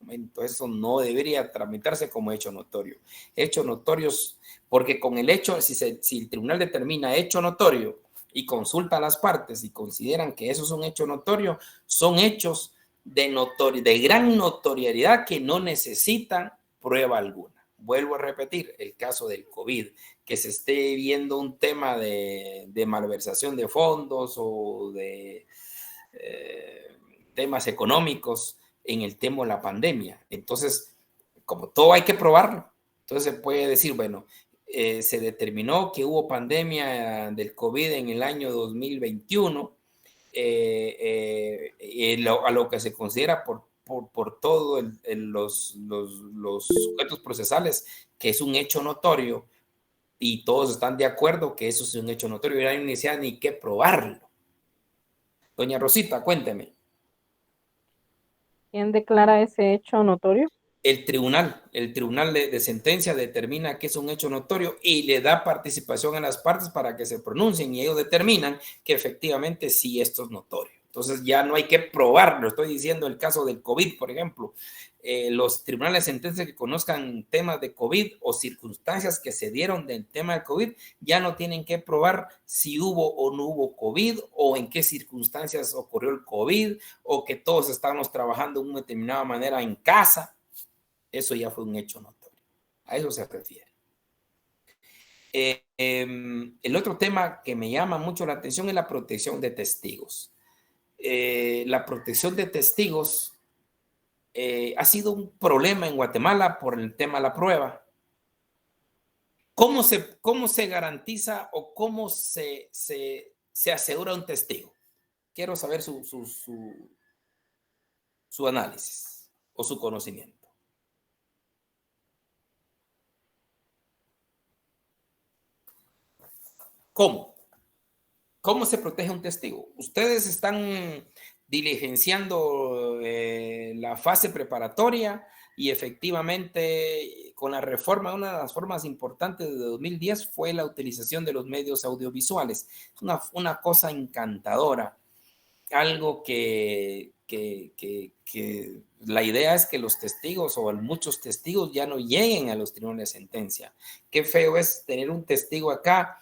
Entonces eso no debería tramitarse como hecho notorio. Hechos notorios, porque con el hecho, si el tribunal determina hecho notorio y consulta a las partes y consideran que eso es un hecho notorio, son hechos de gran notoriedad que no necesitan prueba alguna. Vuelvo a repetir, el caso del COVID, que se esté viendo un tema de malversación de fondos o de temas económicos en el tema de la pandemia. Entonces, como todo hay que probarlo, entonces se puede decir, bueno, se determinó que hubo pandemia del COVID en el año 2021, a lo que se considera por todos los sujetos procesales, que es un hecho notorio, y todos están de acuerdo que eso es un hecho notorio, y no hay necesidad ni que probarlo. Doña Rosita, cuénteme. ¿Quién declara ese hecho notorio? El tribunal de sentencia determina que es un hecho notorio y le da participación a las partes para que se pronuncien y ellos determinan que efectivamente sí esto es notorio. Entonces ya no hay que probarlo. Estoy diciendo el caso del COVID, por ejemplo. Los tribunales de sentencia que conozcan temas de COVID o circunstancias que se dieron del tema del COVID ya no tienen que probar si hubo o no hubo COVID o en qué circunstancias ocurrió el COVID o que todos estábamos trabajando de una determinada manera en casa. Eso ya fue un hecho notorio. A eso se refiere. El otro tema que me llama mucho la atención es la protección de testigos. La protección de testigos ha sido un problema en Guatemala por el tema de la prueba. ¿Cómo se garantiza o cómo se asegura un testigo? Quiero saber su análisis o su conocimiento. ¿Cómo? ¿Cómo se protege un testigo? Ustedes están diligenciando la fase preparatoria y efectivamente con la reforma, una de las formas importantes de 2010 fue la utilización de los medios audiovisuales. Es una cosa encantadora. algo que la idea es que los testigos o muchos testigos ya no lleguen a los tribunales de sentencia. Qué feo es tener un testigo acá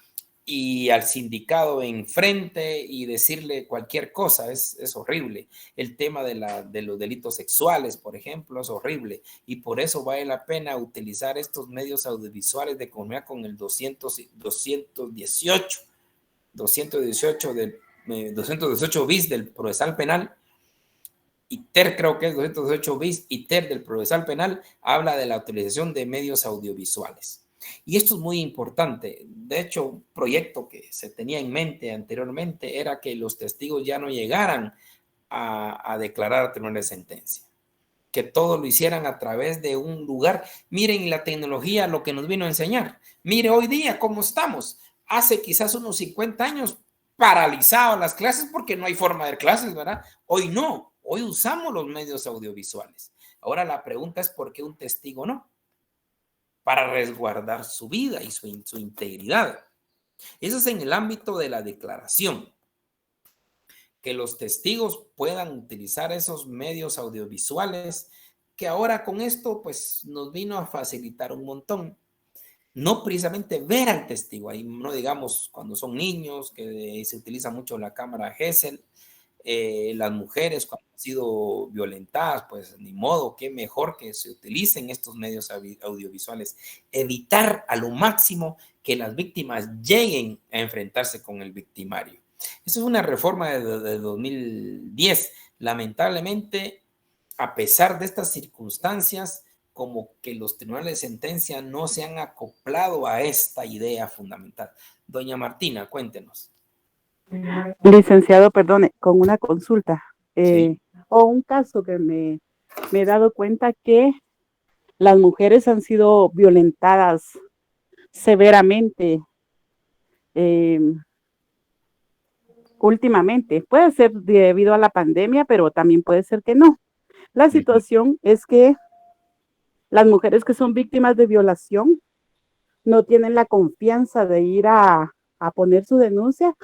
y al sindicado enfrente y decirle cualquier cosa, es horrible. El tema de los delitos sexuales, por ejemplo, es horrible y por eso vale la pena utilizar estos medios audiovisuales de conformidad con el 218 bis del procesal penal, y TER creo que es 218 bis, y TER del procesal penal habla de la utilización de medios audiovisuales. Y esto es muy importante. De hecho, un proyecto que se tenía en mente anteriormente era que los testigos ya no llegaran a declarar a tribunal de sentencia, que todo lo hicieran a través de un lugar. Miren la tecnología, lo que nos vino a enseñar. Mire hoy día cómo estamos. Hace quizás unos 50 años paralizado las clases porque no hay forma de ver clases, ¿verdad? Hoy no, hoy usamos los medios audiovisuales. Ahora la pregunta es ¿por qué un testigo no? Para resguardar su vida y su integridad. Eso es en el ámbito de la declaración. Que los testigos puedan utilizar esos medios audiovisuales, que ahora con esto pues nos vino a facilitar un montón. No precisamente ver al testigo, ahí no digamos cuando son niños, que se utiliza mucho la cámara Gesell, las mujeres cuando han sido violentadas, pues ni modo, qué mejor que se utilicen estos medios audiovisuales. Evitar a lo máximo que las víctimas lleguen a enfrentarse con el victimario. Eso es una reforma de 2010. Lamentablemente, a pesar de estas circunstancias, como que los tribunales de sentencia no se han acoplado a esta idea fundamental. Doña Martina, cuéntenos. Licenciado, perdone, con una consulta Sí. o un caso que me he dado cuenta que las mujeres han sido violentadas severamente últimamente. Puede ser debido a la pandemia, pero también puede ser que no. La situación es que las mujeres que son víctimas de violación no tienen la confianza de ir a poner su denuncia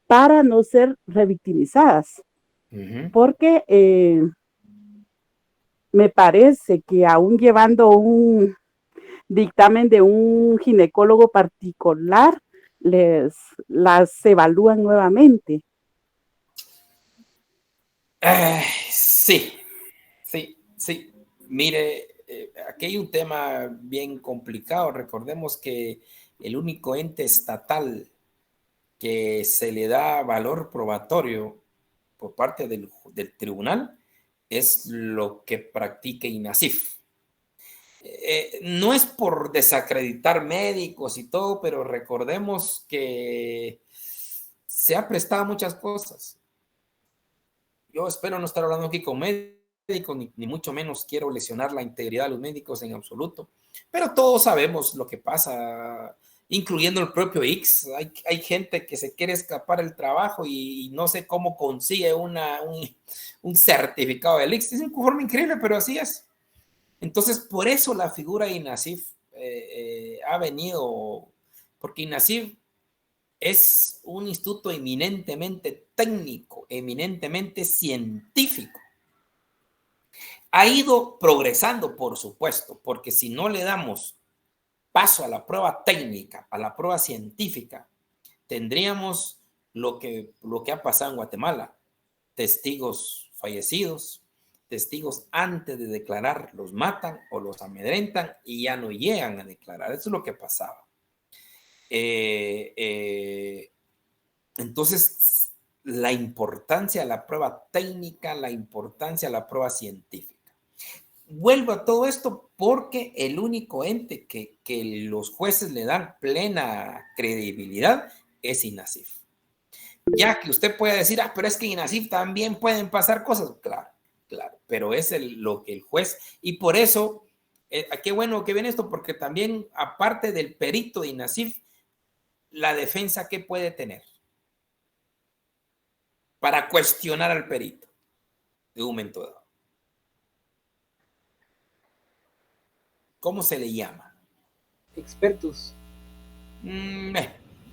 para no ser revictimizadas. Porque me parece que aún llevando un dictamen de un ginecólogo particular, las evalúan nuevamente. Sí. Mire, aquí hay un tema bien complicado. Recordemos que el único ente estatal que se le da valor probatorio por parte del tribunal es lo que practica INASIF. No es por desacreditar médicos y todo, pero recordemos que se ha prestado muchas cosas. Yo espero no estar hablando aquí con médicos, ni mucho menos quiero lesionar la integridad de los médicos en absoluto, pero todos sabemos lo que pasa, incluyendo el propio IX. Hay gente que se quiere escapar del trabajo y no sé cómo consigue un certificado del IX. Es una forma increíble, pero así es. Entonces, por eso la figura de INASIF ha venido, porque INASIF es un instituto eminentemente técnico, eminentemente científico. Ha ido progresando, por supuesto, porque si no le damos paso a la prueba técnica, a la prueba científica, tendríamos lo que ha pasado en Guatemala: testigos fallecidos, testigos antes de declarar los matan o los amedrentan y ya no llegan a declarar. Eso es lo que pasaba. Entonces, la importancia de la prueba técnica, la importancia de la prueba científica. Vuelvo a todo esto porque el único ente que los jueces le dan plena credibilidad es INASIF. Ya que usted puede decir, pero es que INASIF también pueden pasar cosas. Claro, pero es lo que el juez, y por eso, qué bueno que viene esto, porque también, aparte del perito de INASIF, la defensa, ¿qué puede tener para cuestionar al perito de un momento dado? ¿Cómo se le llama? Expertos.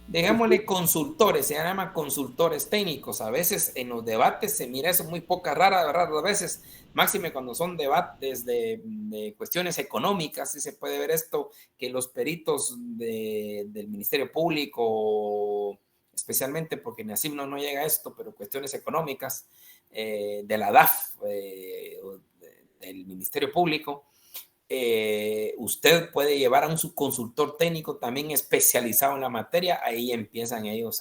digámosle consultores, se llaman consultores técnicos. A veces en los debates se mira eso muy raras veces, máxime cuando son debates de cuestiones económicas, y se puede ver esto, que los peritos del Ministerio Público, especialmente porque en Nassim no llega a esto, pero cuestiones económicas, de la DAF, del Ministerio Público, usted puede llevar a un subconsultor técnico también especializado en la materia. Ahí empiezan ellos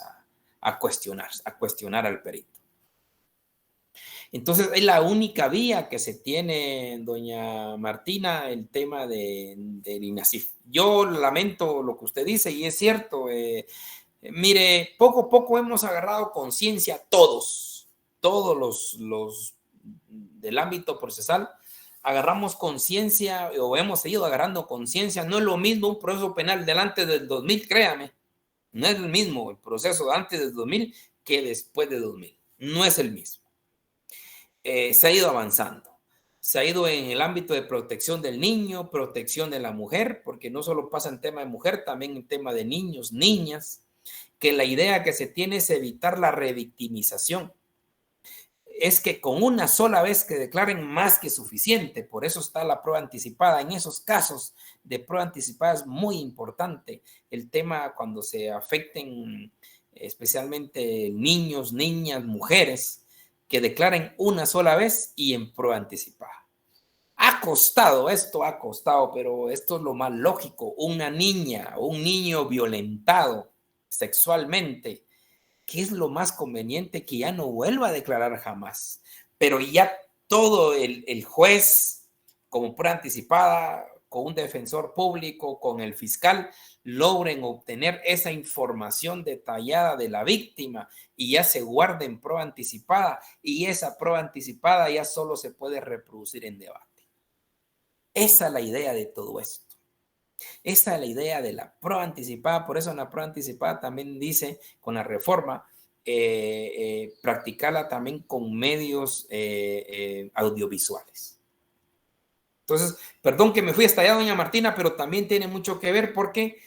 a cuestionar al perito. Entonces es la única vía que se tiene, doña Martina, el tema del INASIF. Yo lamento lo que usted dice y es cierto. Mire, poco a poco hemos agarrado conciencia todos los del ámbito procesal. Agarramos conciencia o hemos seguido agarrando conciencia. No es lo mismo un proceso penal delante del 2000, créame. No es el mismo el proceso antes del 2000 que después de 2000. No es el mismo. Se ha ido avanzando. Se ha ido en el ámbito de protección del niño, protección de la mujer, porque no solo pasa en tema de mujer, también en tema de niños, niñas, que la idea que se tiene es evitar la revictimización. Es que con una sola vez que declaren más que suficiente. Por eso está la prueba anticipada. En esos casos de prueba anticipada es muy importante el tema cuando se afecten especialmente niños, niñas, mujeres, que declaren una sola vez y en prueba anticipada. Ha costado, pero esto es lo más lógico. Una niña o un niño violentado sexualmente, ¿qué es lo más conveniente? Que ya no vuelva a declarar jamás. Pero ya todo el juez, como prueba anticipada, con un defensor público, con el fiscal, logren obtener esa información detallada de la víctima y ya se guarde en prueba anticipada, y esa prueba anticipada ya solo se puede reproducir en debate. Esa es la idea de todo esto. Esa es la idea de la prueba anticipada. Por eso en la prueba anticipada también dice, con la reforma, practicarla también con medios audiovisuales. Entonces, perdón que me fui hasta allá, doña Martina, pero también tiene mucho que ver porque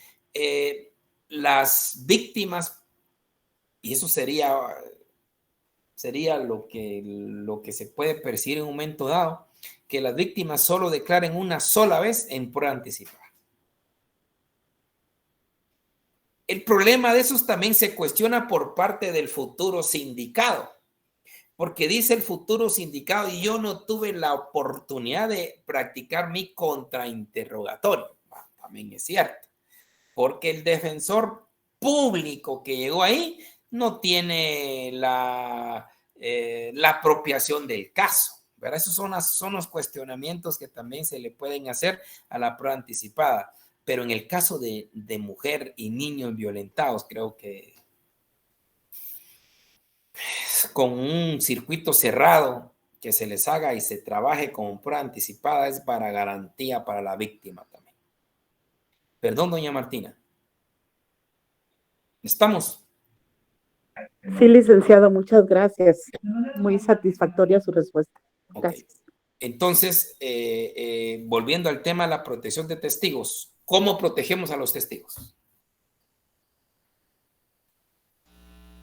las víctimas, y eso sería lo que se puede percibir en un momento dado, que las víctimas solo declaren una sola vez en prueba anticipada. El problema de esos también se cuestiona por parte del futuro sindicado, porque dice el futuro sindicado, y yo no tuve la oportunidad de practicar mi contrainterrogatorio. Bueno, también es cierto, porque el defensor público que llegó ahí no tiene la apropiación del caso, ¿verdad? Esos son los cuestionamientos que también se le pueden hacer a la prueba anticipada. Pero en el caso de mujer y niños violentados, creo que con un circuito cerrado que se les haga y se trabaje con prueba anticipada es para garantía para la víctima también. Perdón, doña Martina. ¿Estamos? Sí, licenciado, muchas gracias. Muy satisfactoria su respuesta. Gracias. Okay. Entonces, volviendo al tema de la protección de testigos, ¿cómo protegemos a los testigos?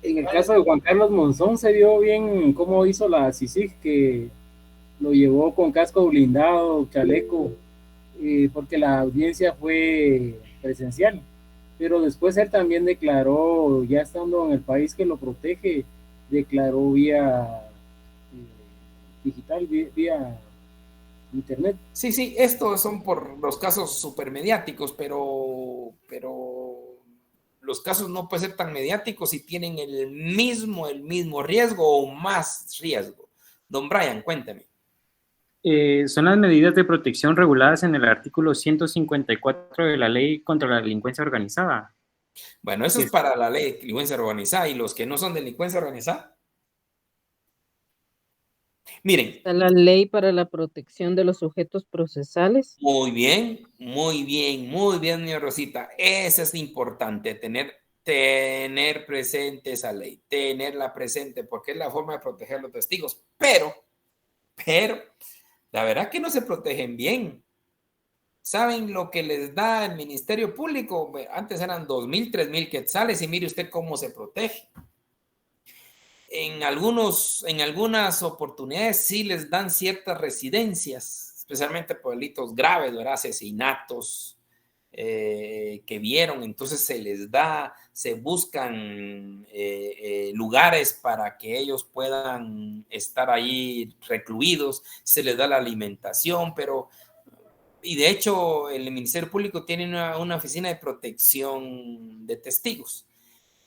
En el caso de Juan Carlos Monzón se vio bien cómo hizo la CICIG, que lo llevó con casco blindado, chaleco, porque la audiencia fue presencial. Pero después él también declaró, ya estando en el país que lo protege, declaró vía digital, vía internet. Sí, estos son por los casos supermediáticos, pero los casos no pueden ser tan mediáticos si tienen el mismo riesgo o más riesgo. Don Brian, cuénteme. Son las medidas de protección reguladas en el artículo 154 de la Ley contra la Delincuencia Organizada. Bueno, eso es para la ley de delincuencia organizada, y los que no son delincuencia organizada. Miren. Está la ley para la protección de los sujetos procesales. Muy bien, doña Rosita. Eso es importante, tener presente esa ley, tenerla presente, porque es la forma de proteger a los testigos. Pero, la verdad que no se protegen bien. ¿Saben lo que les da el Ministerio Público? Antes eran 2,000, 3,000 quetzales y mire usted cómo se protege. En algunas oportunidades sí les dan ciertas residencias, especialmente por delitos graves, ¿verdad? Asesinatos que vieron, entonces se buscan lugares para que ellos puedan estar ahí recluidos, se les da la alimentación, y de hecho el Ministerio Público tiene una oficina de protección de testigos.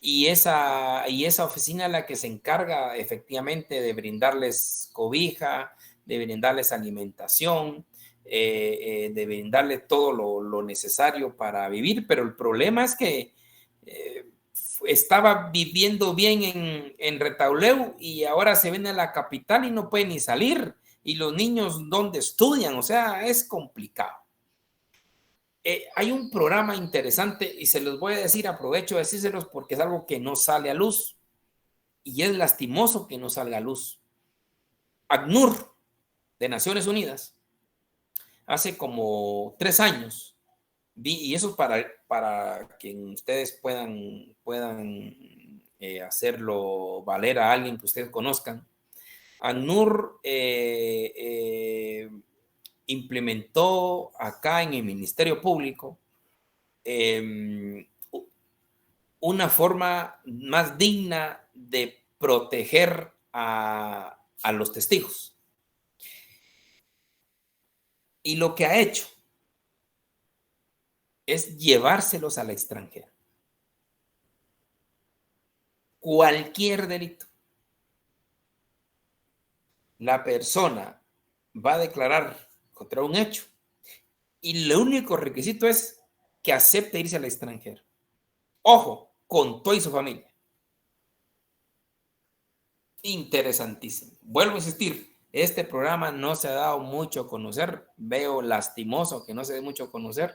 Y esa oficina es la que se encarga efectivamente de brindarles cobija, de brindarles alimentación, de brindarles todo lo necesario para vivir. Pero el problema es que estaba viviendo bien en Retauleu y ahora se viene a la capital y no puede ni salir. Y los niños, ¿dónde estudian? O sea, es complicado. Hay un programa interesante y se los voy a decir, aprovecho de decírselos porque es algo que no sale a luz y es lastimoso que no salga a luz. ACNUR de Naciones Unidas hace como 3 años, y eso para que ustedes puedan hacerlo valer a alguien que ustedes conozcan. ACNUR implementó acá en el Ministerio Público una forma más digna de proteger a los testigos. Y lo que ha hecho es llevárselos al extranjero. Cualquier delito. La persona va a declarar contra un hecho y el único requisito es que acepte irse al extranjero. Ojo, con todo y su familia. Interesantísimo. Vuelvo a insistir, este programa no se ha dado mucho a conocer. Veo lastimoso que no se dé mucho a conocer,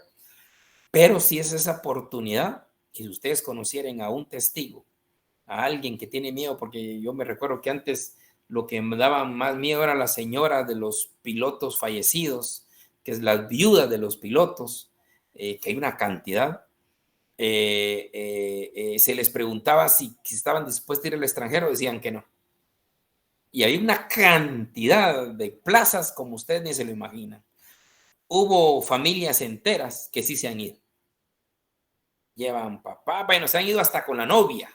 pero sí es esa oportunidad que si ustedes conocieran a un testigo, a alguien que tiene miedo, porque yo me recuerdo que antes lo que me daba más miedo era la señora de los pilotos fallecidos, que es las viudas de los pilotos, que hay una cantidad. Se les preguntaba si estaban dispuestos a ir al extranjero, decían que no. Y hay una cantidad de plazas como ustedes ni se lo imaginan. Hubo familias enteras que sí se han ido. Llevan papá, bueno, se han ido hasta con la novia.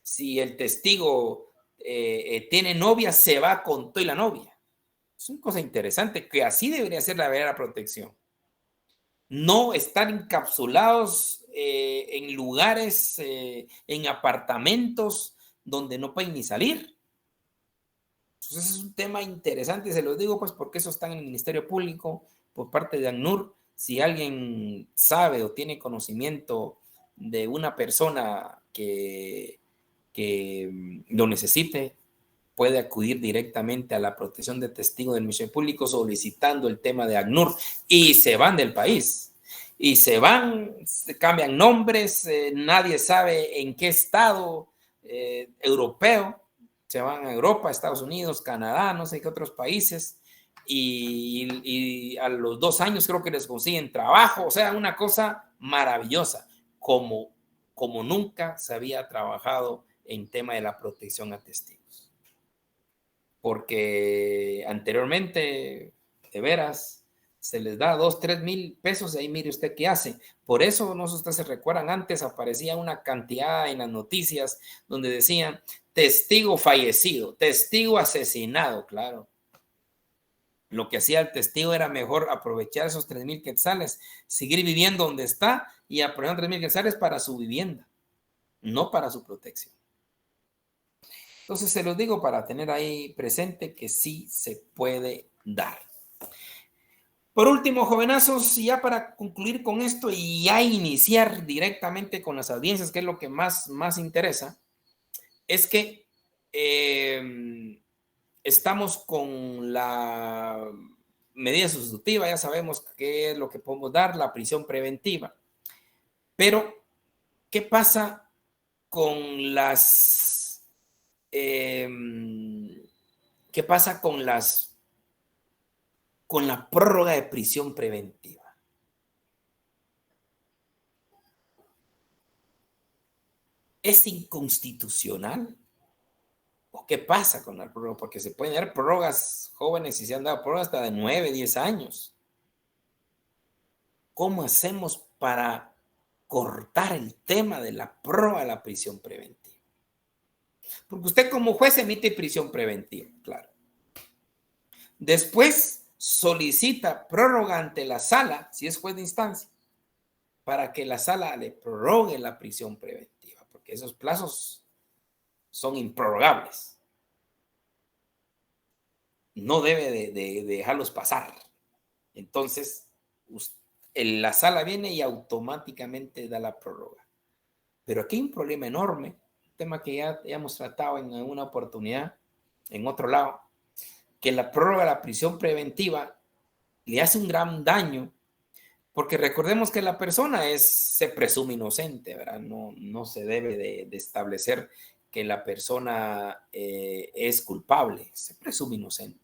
Si el testigo tiene novia, se va con todo y la novia. Es una cosa interesante, que así debería ser la verdadera protección. No estar encapsulados en lugares, en apartamentos donde no pueden ni salir. Entonces es un tema interesante y se los digo pues porque eso está en el Ministerio Público por parte de ACNUR. Si alguien sabe o tiene conocimiento de una persona que lo necesite, puede acudir directamente a la protección de testigos del Ministerio Público solicitando el tema de ACNUR y se van del país. Y se van, se cambian nombres, nadie sabe en qué estado europeo, se van a Europa, Estados Unidos, Canadá, no sé qué otros países, y a los 2 años creo que les consiguen trabajo, o sea, una cosa maravillosa, como nunca se había trabajado en tema de la protección a testigos. Porque anteriormente, de veras, se les da 2, 3 mil pesos y ahí mire usted qué hace. Por eso, no sé si ustedes se recuerdan, antes aparecía una cantidad en las noticias donde decían testigo fallecido, testigo asesinado, claro. Lo que hacía el testigo era mejor aprovechar esos 3,000 quetzales, seguir viviendo donde está y aprovechar 3,000 quetzales para su vivienda, no para su protección. Entonces se los digo para tener ahí presente que sí se puede dar. Por último, jovenazos, ya para concluir con esto y ya iniciar directamente con las audiencias, que es lo que más interesa, es que estamos con la medida sustitutiva, ya sabemos qué es lo que podemos dar, la prisión preventiva. Pero, ¿qué pasa con las... ¿qué pasa con la prórroga de prisión preventiva? ¿Es inconstitucional? ¿O qué pasa con la prórroga? Porque se pueden dar prórrogas jóvenes y se han dado prórrogas hasta de 9, 10 años. ¿Cómo hacemos para cortar el tema de la prórroga de la prisión preventiva? Porque usted como juez emite prisión preventiva, claro. Después solicita prórroga ante la sala, si es juez de instancia, para que la sala le prorrogue la prisión preventiva, porque esos plazos son improrrogables. No debe de dejarlos pasar. Entonces, la sala viene y automáticamente da la prórroga. Pero aquí hay un problema enorme, un tema que ya hemos tratado en alguna oportunidad, en otro lado, que la prórroga de la prisión preventiva le hace un gran daño, porque recordemos que la persona se presume inocente, ¿verdad? No se debe de establecer que la persona es culpable, se presume inocente.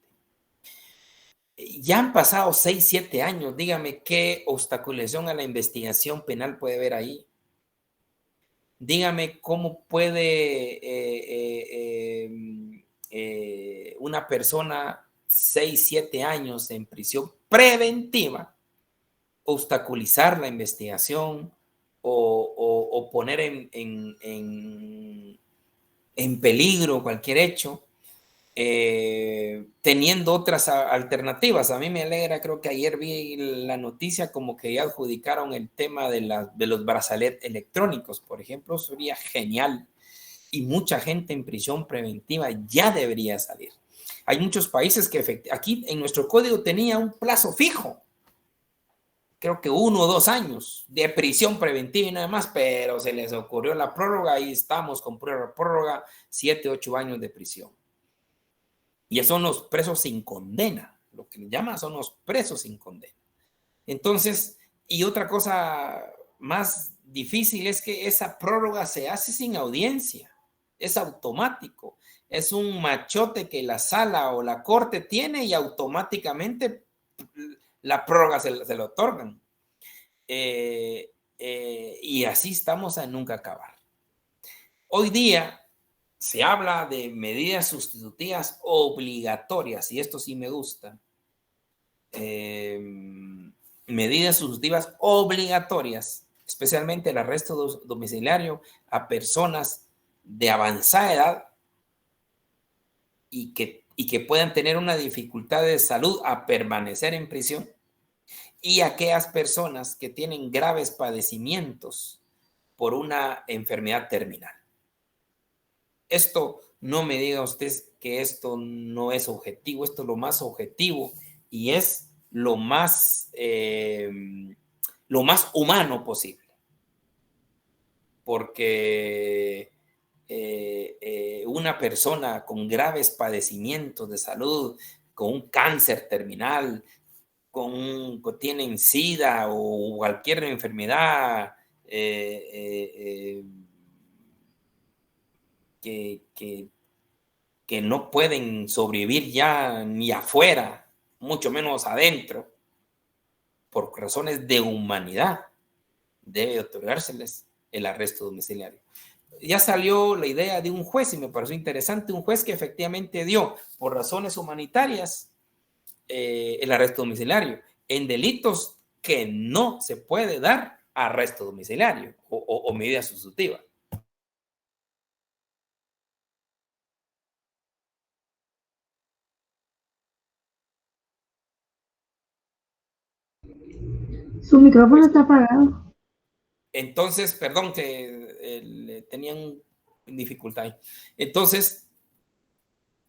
Ya han pasado 6, 7 años, dígame qué obstaculización a la investigación penal puede haber ahí. Dígame cómo puede una persona 6, 7 años en prisión preventiva obstaculizar la investigación o poner en peligro cualquier hecho, teniendo otras alternativas. A mí me alegra, creo que ayer vi la noticia como que ya adjudicaron el tema de los brazaletes electrónicos, por ejemplo. Sería genial y mucha gente en prisión preventiva ya debería salir. Hay muchos países que aquí en nuestro código tenía un plazo fijo, creo que 1 o 2 años de prisión preventiva y nada más, pero se les ocurrió la prórroga y estamos con prórroga 7, 8 años de prisión. Y son los presos sin condena, lo que llaman son los presos sin condena. Entonces, y otra cosa más difícil es que esa prórroga se hace sin audiencia, es automático, es un machote que la sala o la corte tiene y automáticamente la prórroga se le otorgan. Y así estamos a nunca acabar. Hoy día se habla de medidas sustitutivas obligatorias, y esto sí me gusta. Medidas sustitutivas obligatorias, especialmente el arresto domiciliario a personas de avanzada edad y que puedan tener una dificultad de salud a permanecer en prisión, y aquellas personas que tienen graves padecimientos por una enfermedad terminal. Esto, no me diga usted que esto no es objetivo, esto es lo más objetivo y es lo más humano posible. Porque una persona con graves padecimientos de salud, con un cáncer terminal, tienen SIDA o cualquier enfermedad que no pueden sobrevivir ya ni afuera, mucho menos adentro, por razones de humanidad, debe otorgárseles el arresto domiciliario. Ya salió la idea de un juez y me pareció interesante, un juez que efectivamente dio por razones humanitarias el arresto domiciliario en delitos que no se puede dar arresto domiciliario o medida sustitutiva. Su micrófono está apagado. Entonces, perdón que tenían dificultad ahí. Entonces,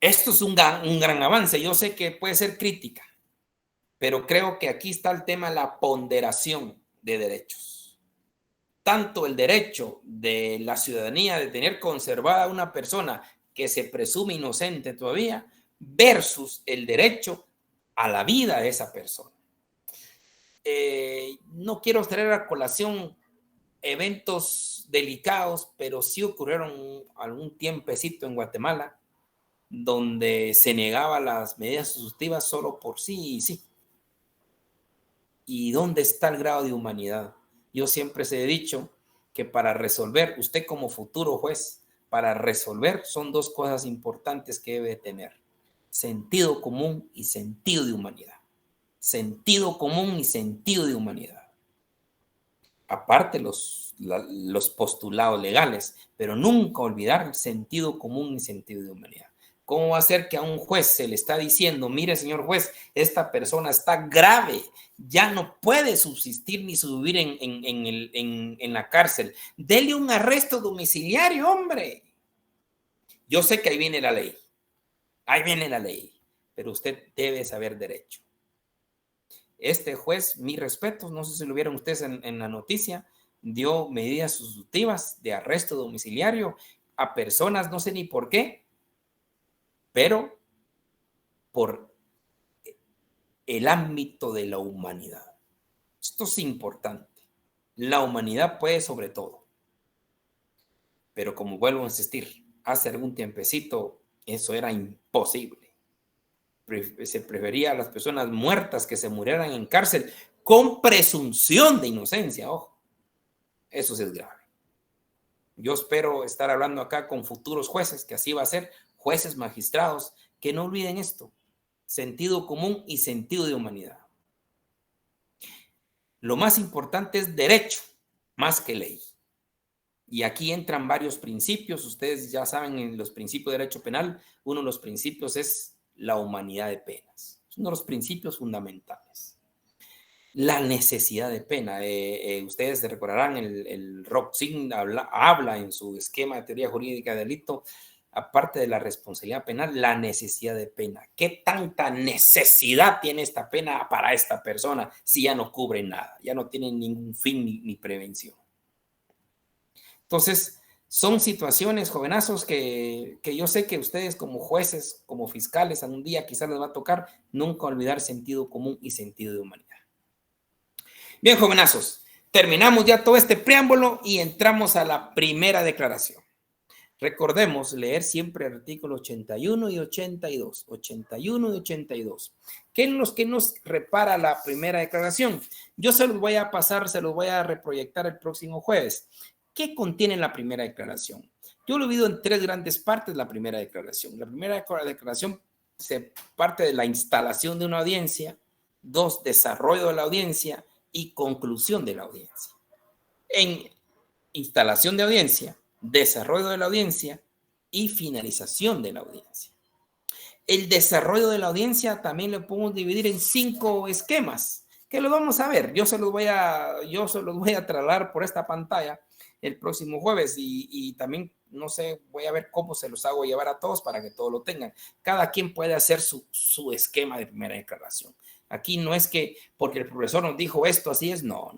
esto es un gran avance. Yo sé que puede ser crítica, pero creo que aquí está el tema de la ponderación de derechos. Tanto el derecho de la ciudadanía de tener conservada a una persona que se presume inocente todavía versus el derecho a la vida de esa persona. No quiero traer a colación eventos delicados, pero sí ocurrieron algún tiempecito en Guatemala donde se negaba las medidas sustitutivas solo por sí y sí. ¿Y dónde está el grado de humanidad? Yo siempre se he dicho que para resolver, usted como futuro juez, para resolver son dos cosas importantes que debe tener: sentido común y sentido de humanidad. Sentido común y sentido de humanidad. Aparte los postulados legales, pero nunca olvidar el sentido común y sentido de humanidad. ¿Cómo va a ser que a un juez se le está diciendo, mire, señor juez, esta persona está grave, ya no puede subsistir ni subir en la cárcel? Dele un arresto domiciliario, hombre. Yo sé que ahí viene la ley, pero usted debe saber derecho. Este juez, mis respetos, no sé si lo vieron ustedes en la noticia, dio medidas sustitutivas de arresto domiciliario a personas, no sé ni por qué, pero por el ámbito de la humanidad. Esto es importante. La humanidad puede sobre todo. Pero como vuelvo a insistir, hace algún tiempecito eso era imposible. Se prefería a las personas muertas que se murieran en cárcel con presunción de inocencia. Ojo, eso sí es grave. Yo espero estar hablando acá con futuros jueces, que así va a ser, jueces, magistrados, que no olviden esto: sentido común y sentido de humanidad. Lo más importante es derecho, más que ley. Y aquí entran varios principios. Ustedes ya saben, en los principios de derecho penal, uno de los principios es la humanidad de penas. Es uno de los principios fundamentales. La necesidad de pena. Ustedes recordarán, el Roxin habla en su esquema de teoría jurídica de delito, aparte de la responsabilidad penal, la necesidad de pena. ¿Qué tanta necesidad tiene esta pena para esta persona si ya no cubre nada? Ya no tiene ningún fin ni prevención. Entonces, son situaciones, jovenazos, que yo sé que ustedes como jueces, como fiscales, algún día quizás les va a tocar nunca olvidar sentido común y sentido de humanidad. Bien, jovenazos, terminamos ya todo este preámbulo y entramos a la primera declaración. Recordemos leer siempre el artículo 81 y 82. 81 y 82. ¿Qué es lo que nos repara la primera declaración? Yo se los voy a pasar, se los voy a reproyectar el próximo jueves. ¿Qué contiene la primera declaración? Yo lo he dividido en tres grandes partes la primera declaración. La primera declaración se parte de la instalación de una audiencia, 2, desarrollo de la audiencia y conclusión de la audiencia. En instalación de audiencia, desarrollo de la audiencia y finalización de la audiencia. El desarrollo de la audiencia también lo podemos dividir en 5 esquemas, que lo vamos a ver. Yo se los voy a trasladar por esta pantalla el próximo jueves y también, no sé, voy a ver cómo se los hago llevar a todos para que todos lo tengan. Cada quien puede hacer su esquema de primera declaración. Aquí no es que porque el profesor nos dijo esto, así es. No.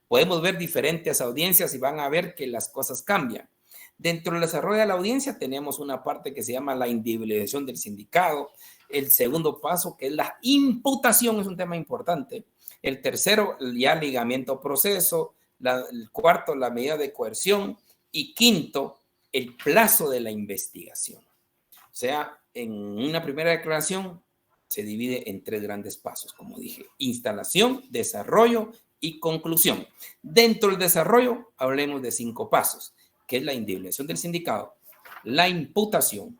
Podemos ver diferentes audiencias y van a ver que las cosas cambian. Dentro del desarrollo de la audiencia tenemos una parte que se llama la individualización del sindicado. El segundo paso, que es la imputación, es un tema importante. El tercero, ya ligamiento proceso. El cuarto, la medida de coerción. Y quinto, el plazo de la investigación. O sea, en una primera declaración se divide en 3 grandes pasos, como dije: instalación, desarrollo y conclusión. Dentro del desarrollo hablemos de 5 pasos, que es la individualización del sindicado, la imputación.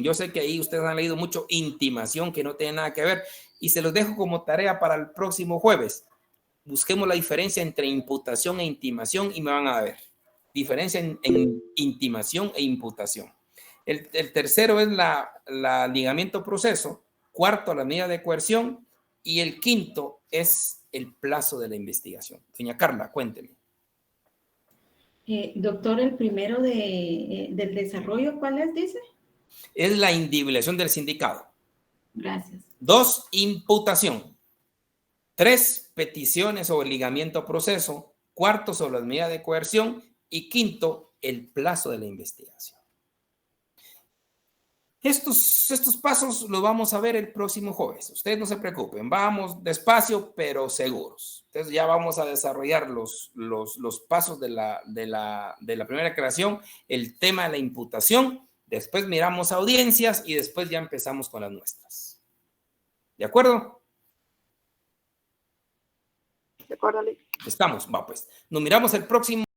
Yo sé que ahí ustedes han leído mucho intimación, que no tiene nada que ver, y se los dejo como tarea para el próximo jueves. Busquemos la diferencia entre imputación e intimación y me van a ver. Diferencia en intimación e imputación. El tercero es la ligamiento proceso. Cuarto, la medida de coerción. Y el quinto es el plazo de la investigación. Doña Carla, cuénteme. Doctor, el primero del desarrollo, ¿cuál es, dice? Es la individualización del sindicado. Gracias. 2, imputación. 3, peticiones sobre ligamiento proceso. 4, sobre la medida de coerción. Y 5, el plazo de la investigación. Estos pasos los vamos a ver el próximo jueves. Ustedes no se preocupen, vamos despacio pero seguros. Entonces ya vamos a desarrollar los pasos de la primera declaración, el tema de la imputación, después miramos audiencias y después ya empezamos con las nuestras. ¿De acuerdo? ¿De acuerdo, Ley? Estamos, va pues. Nos miramos el próximo